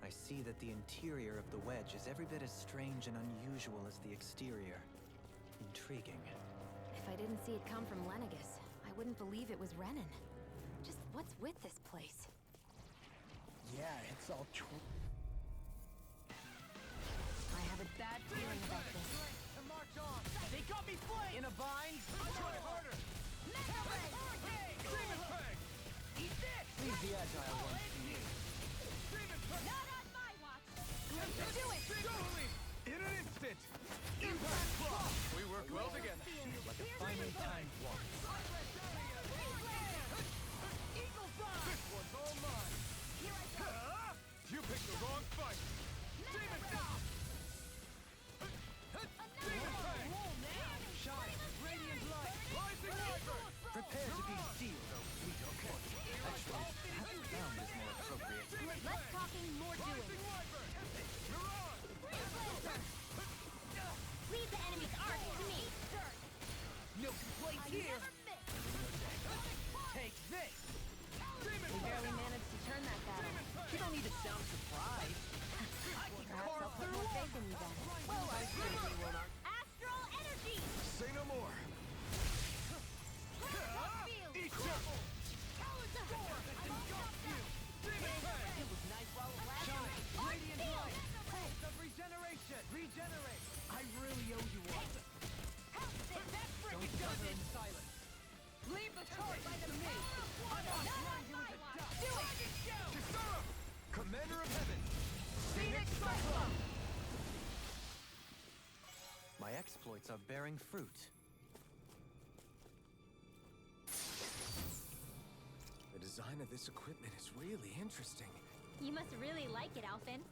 I see that the interior of the wedge is every bit as strange and unusual as the exterior. Intriguing. If I didn't see it come from Lenegis, I wouldn't believe it was Renan. Just what's with this place? Yeah, it's all true. I have have a bad feeling about this. To march on. They got me flanked. In a bind. I'll try harder. Hurricane. Demon Peg. Eat this. Leave the agile ones to me. Demon Peg. Not on my watch. Do it. Totally. In an instant. Impact block. We work well together. Like a finely timed walk. Eagle Fly. This one's all mine. Here I go. You picked the wrong fight. Demon Peg. Shine. Radiant light. Rising Viper. Prepare to be sealed, oh sweet okay. Actually, perhaps bound is more appropriate. Less talking, more doing. Rising Viper. You're on. Leave the enemy's art to me. No complaints here. Take this. We barely managed to turn that battle. You don't need to sound surprised. I can Perhaps carve I'll put through more them. faith in you then. Well, I certainly won't argue. Astral energy. Say no more. Eat trouble. It was nice while it lasted. Radiant light. Pulse of regeneration. Regenerate. I really owe you one. Don't suffer in silence. Leave the torch to me. I'm not trying you into dust. Do it. Kisara, Commander of Heaven. Phoenix Cyclone. My exploits are bearing fruit. The design of this equipment is really interesting. You must really like it, Alphen.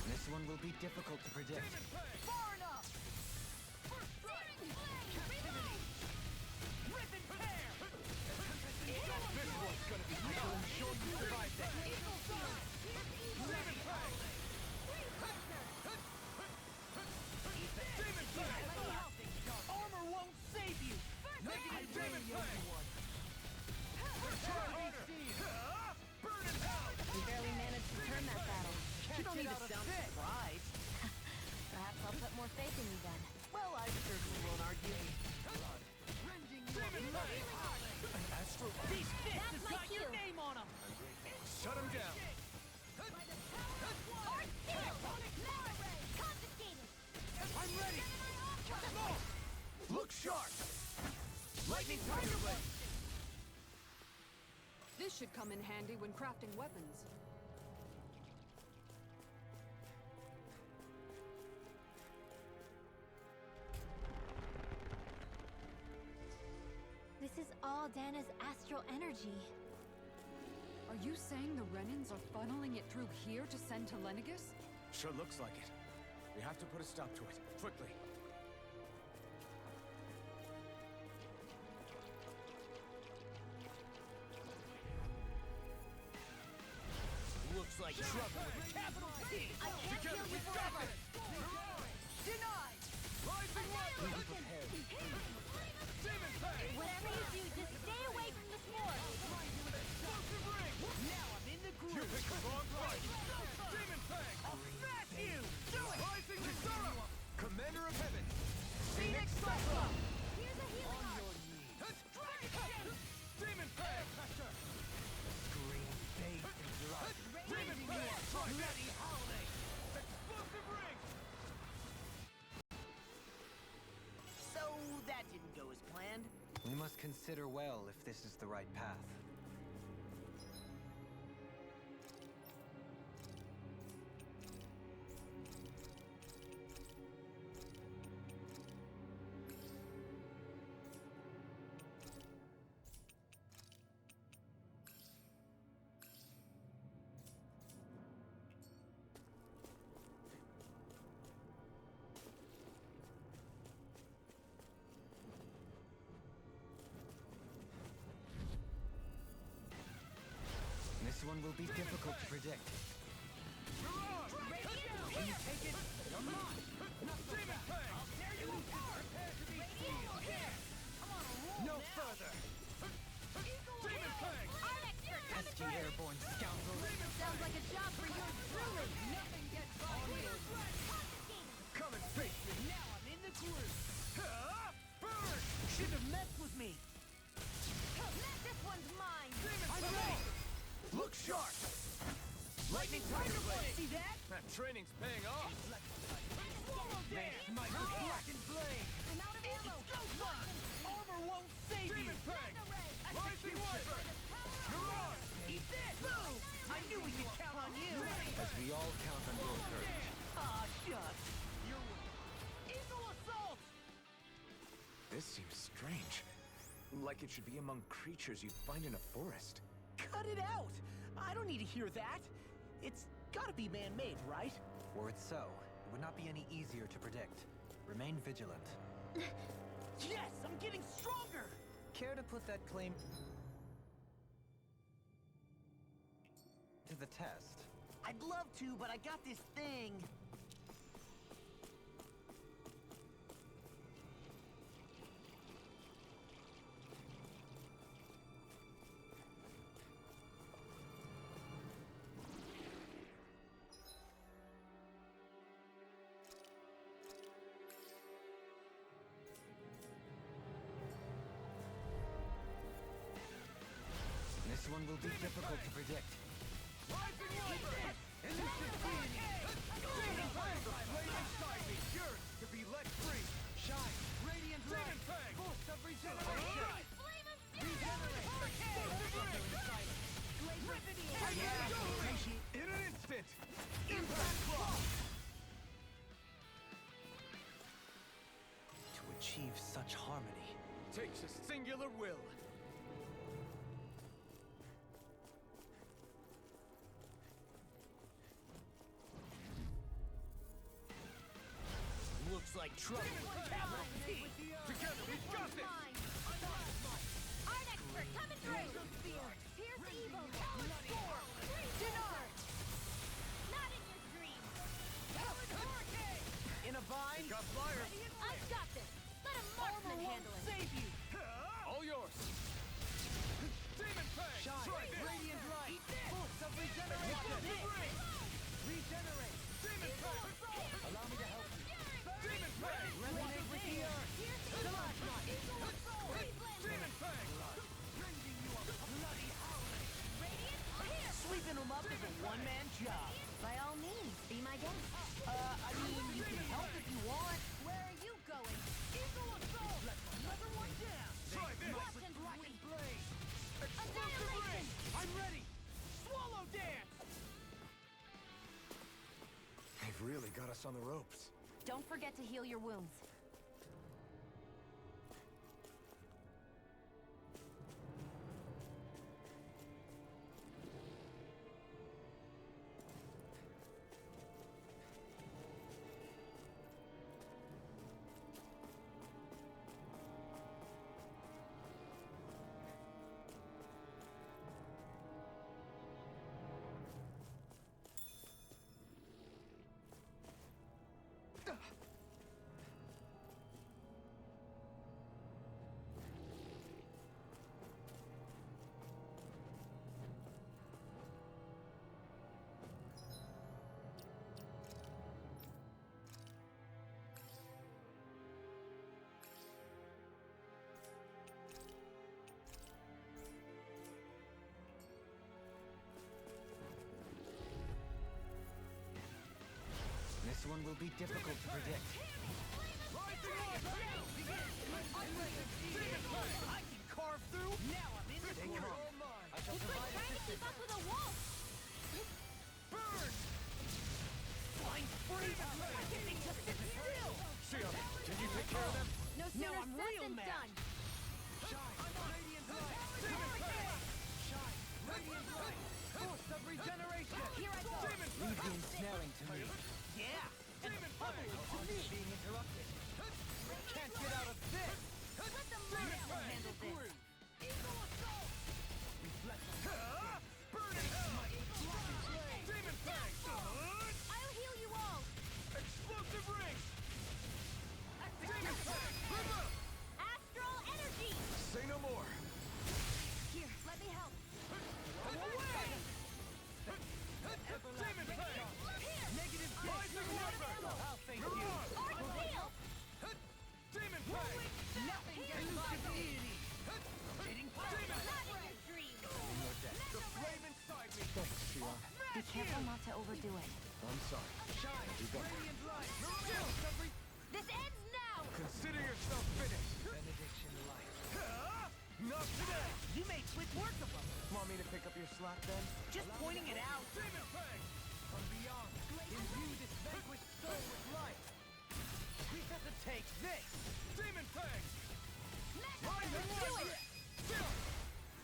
This one will be difficult to predict. Far enough. First strike. Rip and tear. This one's gonna be I will ensure you survive that. Demon Peg. Demon Peg. Armor won't save you. Negative Demon Peg. Try harder. Burn in hell. We barely managed to turn that battle. You don't need to sound surprised. Perhaps I'll put more faith in you then. Well, I certainly won't argue. Demon Peg. An astral beast fist That's has my got your cue. name on him. Shut him down. I'm ready. Look sharp. Lightning Tiger Blade. This should come in handy when crafting weapons. This is all Dana's astral energy. Are you saying the Renans are funneling it through here to send to Lenegis? Sure looks like it. We have to put a stop to it. Quickly. Looks like trouble with a capital T. I can't kill you forever. Denied. Rising Light. Demon Peg. Whatever you do, just stay away from the spore. Explosive ring. Now I'm in the You groove. picked the wrong fight. Demon Peg. I'll smash you. Do it. Rising Kisara. Commander of Heaven. Phoenix Cyclone. Here's a healing arm. Demon Peg. Green, faith, and blood. Demon Peg. Try this. consider well if this is the right path. This one will be difficult to predict. Can you take it? You're mine! Not so fast! I'll tear you apart! Prepare to be sealed! Here! I'm on a roll No now! further! Demon Fang! Our next turn coming Pesky through! airborne scoundrel! Sounds like a job for yours truly! Nothing gets by me! Come and face me! Now I'm in the groove! Burn! Shouldn't have messed with me! This one's mine! I'm ready! Look sharp! Lightning tiger blade! See that? That training's paying off. Swallow dance! My blackened blade! I'm out of ammo! Armor won't save you! Demon Fang! Rising Wyvern! You're on! Eat this! Boom! I knew we could count on you! As we all count on your courage. Ah, shucks! Eagle assault! This seems strange. Like it should be among creatures you'd find in a forest. Cut it out! I don't need to hear that! It's gotta be man-made, right? Were it so, it would not be any easier to predict. Remain vigilant. Yes! I'm getting stronger! Care to put that claim to the test? I'd love to, but I got this thing. This one will be difficult to predict. Rising Wyvern! Elusive being! Demon Fang! Flame inside me yearns to be let free! Shine! Radiant light! Demon Fang! Boost of regeneration! Regenerate! In an instant! Impact Claw! To achieve such harmony. Takes a singular will. Looks like trouble. Capital T. Together we've got this! Our next turn coming through! Here's evil! Score! Denard! Not in your dreams! In a bind? Got fire! I've got this! Let a marksman handle it! Save you! All yours! Demon Fang! Shine! Try this! Radiant light! Boost of regeneration! Regenerate! Demon Fang! Allow me to help you. Demon Fang! Resonate with the earth! Demon Fang! Bringing you a bloody howling! Sweeping them up is a one-man job. By all means, be my guest. I mean, you can help if you want. Where are you going? Eagle assault! Another one down! Try this! Blackened blade! Annihilation! I'm ready! Swallow dance! They've really got us on the ropes. Don't forget to heal your wounds. This one will be difficult to predict. Rising Wyvern! Demon Fang! I can carve through? Now I'm in the groove. It's like trying to keep up with a wolf! Burn! Flying free! Why can't they just sit still? Shion, can you take care of them? No sooner I'm said real than mad. done! Shine! Radiant light! Demon Fang! Shine! Radiant light! Force of regeneration! Here I go! Leave the ensnaring to me. Yeah! And humbly to me! Being interrupted. Can't get out of this! Let them learn how to handle this! Eagle assault! Reflect on burning hell! Demon Fang! I'll heal you all! Explosive ring! Demon Fang! River! Astral energy! Say no more. Here, let me help! Away! Demon Fang! Negative rising river! I'll thank you! Art seal! Demon Fang! Nothing gets by me! Demon Not in your dreams! The flame inside me! Thanks, Shion. Be careful not to overdo it. I'm sorry. Shine! Radiant light! This ends now! Consider yourself finished. Benediction light. Not today! You made quick work of them! Want me to pick up your slack then? Just pointing it out! Demon Fang! From beyond, imbue this vanquished soul with light! We have to take this! Demon Fang! Rising Do light! it!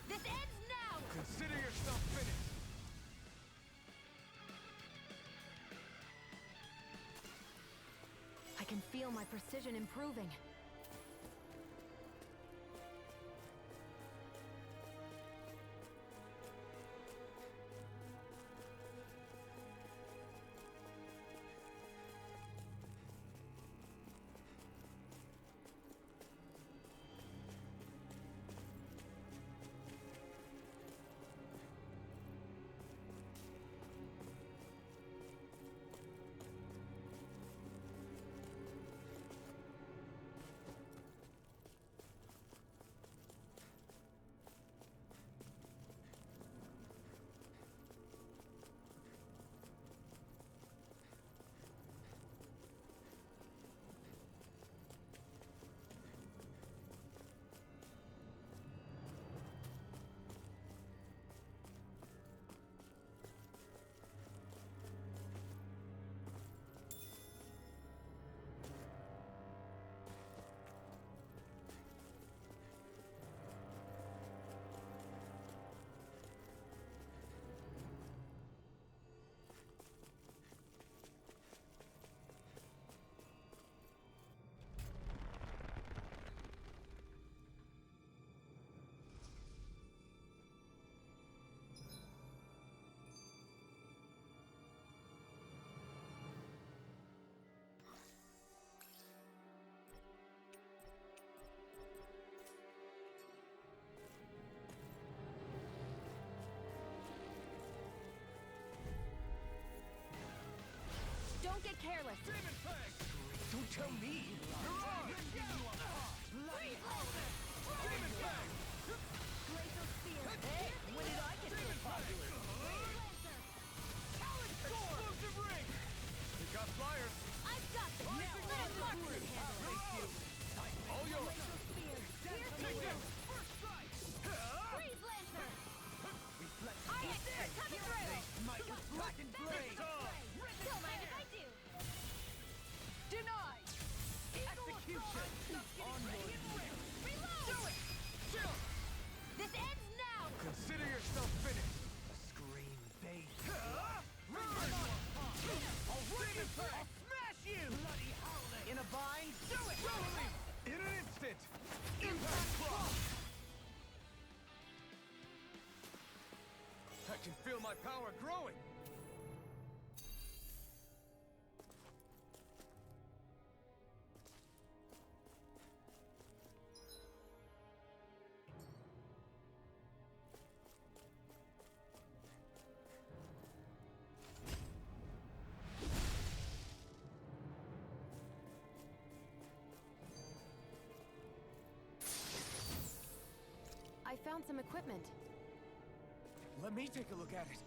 This ends now! Consider yourself finished. I can feel my precision improving. Don't get careless! Demon Fang! Don't tell me! You're on! Demon Fang! Glacial spear! Hey, when did I get so popular? Talon Sword! Explosive ring! We got flyers. I've got this! Let a marksman handle it! All yours. Glacial spear! Pierce the roof! First strike! Freeze Lancer! Reflect Art, coming through! might with black and blade! Don't mind if I do! Denied! Execution! Onward! Reload! Do it! Chill! This ends now! Consider yourself finished. A scream fades. I'll smash you! Bloody howling! In a bind? Do it! In an instant. Impact block! I can feel my power growing. I found some equipment. Let me take a look at it.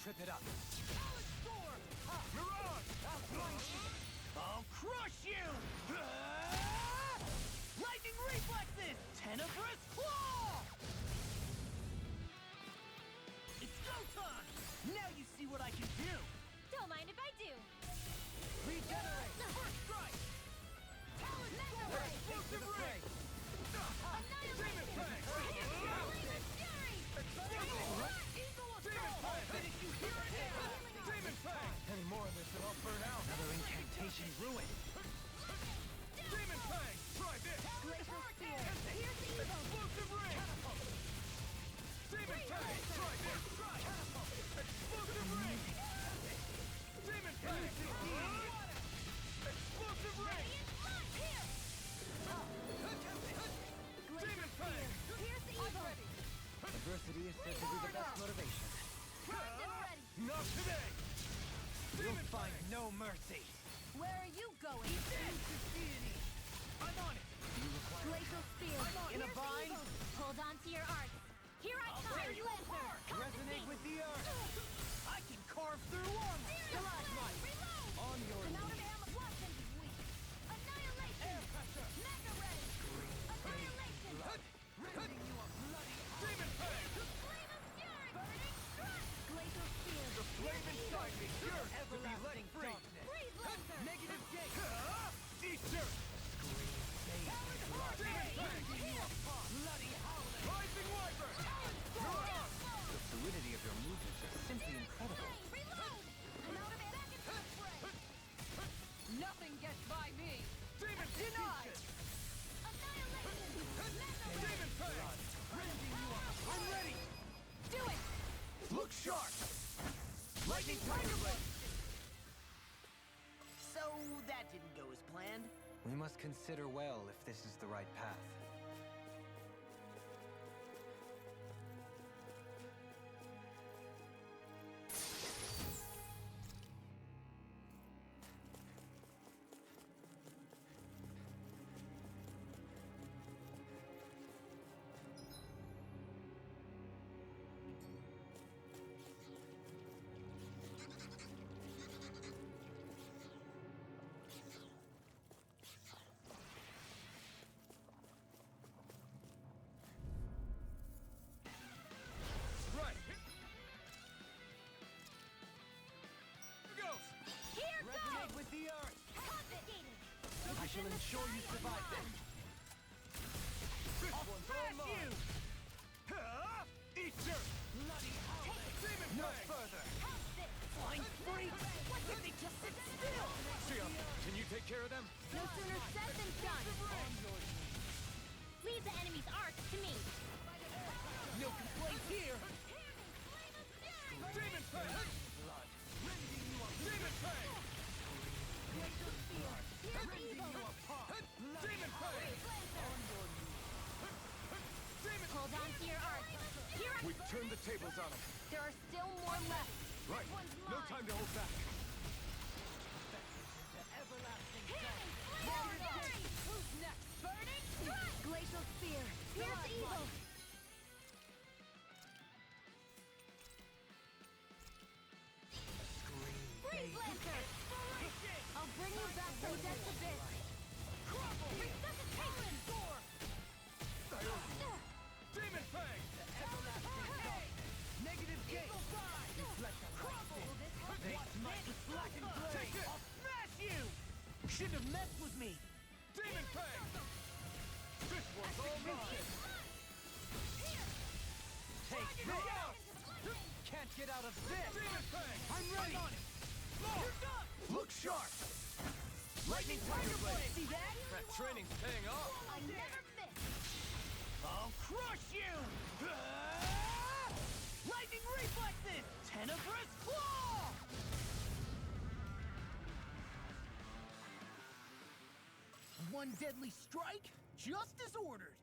trip it up. Mirage! I'll crush you! Lightning reflexes! Tenebrous claw! It's go time! Now you see what I can do! Don't mind if I do. Regenerate! First strike! Explosive ray! Demon Fang! Finish you here and now! Demon Fang! Any more of this and I'll burn out! Another incantation ruined! Demon Fang! Try this! Glacial spear. Here's the evil. Explosive ring! Demon Fang! Try this! Explosive ring! Demon Fang! Explosive ring! Here. Demon Fang! Here's the evil. Adversity is said to be the best motivation. Primed and ready. Not today! You'll find no mercy! Where are you going? I'm on it! You require Glacial spear. in a Here's the bind? evil. Hold on to your art. Here I come. tear you apart! Resonate with the earth! I can carve through armor! Stalagmite! Reload. On your I'm out of knees! ammo. Watson is weak. Annihilation. Air pressure! Mega ray. Annihilation. Rending you a bloody Demon Fang! Flame of fury. Burning strike. Glacial spear. The flame inside me yearns to be let free! Freeze laser. Negative gate! Eater! Demon Fang! Bloody howling! Rising Wyvern! Mirage! The fluidity of your movements are simply incredible. Reload. I'm out of ammo. Nothing gets by me. Demon Denied. Annihilation. Mega ray. Demon Fang! Rending you up! I'm ready! Do it. Look sharp! Lightning Tiger Blade! So that didn't go as planned. We must consider well if this is the right path. Right! Here goes! Here Resonate goes. with the earth! Confiscated. I shall ensure you survive this! This one's all mine! Eat your bloody howling! Demon No further! How's this? Flying freak! Why can't they just sit still? Xion, can you take care of them? No sooner said than done. Leave the enemy's art to me. No complaints here! Demon Fang! Demon Fang! Here's the evil. Demon Fang! Demon Hold on to your art. Here I... We've turned the tables on them. There are still more left. Right. This one's No mine. time to hold back. Who's next? Burning strike. Glacial spear. Here's the evil. Freeze lancer. I'll bring you back from death's abyss. Resuscitation. Demon Fang! Negative gate! They smite with blackened blade! I'll smash you! Shouldn't have messed with me! Demon Fang! This one's all mine! Take this! Can't get out of this! Demon Fang! I'm ready! I'm on it! You're done! Look sharp! Lightning Tiger Blade! See that? That training's paying off. I never miss. I'll crush you! Lightning reflexes! Tenebrous claw! One deadly strike, just as ordered.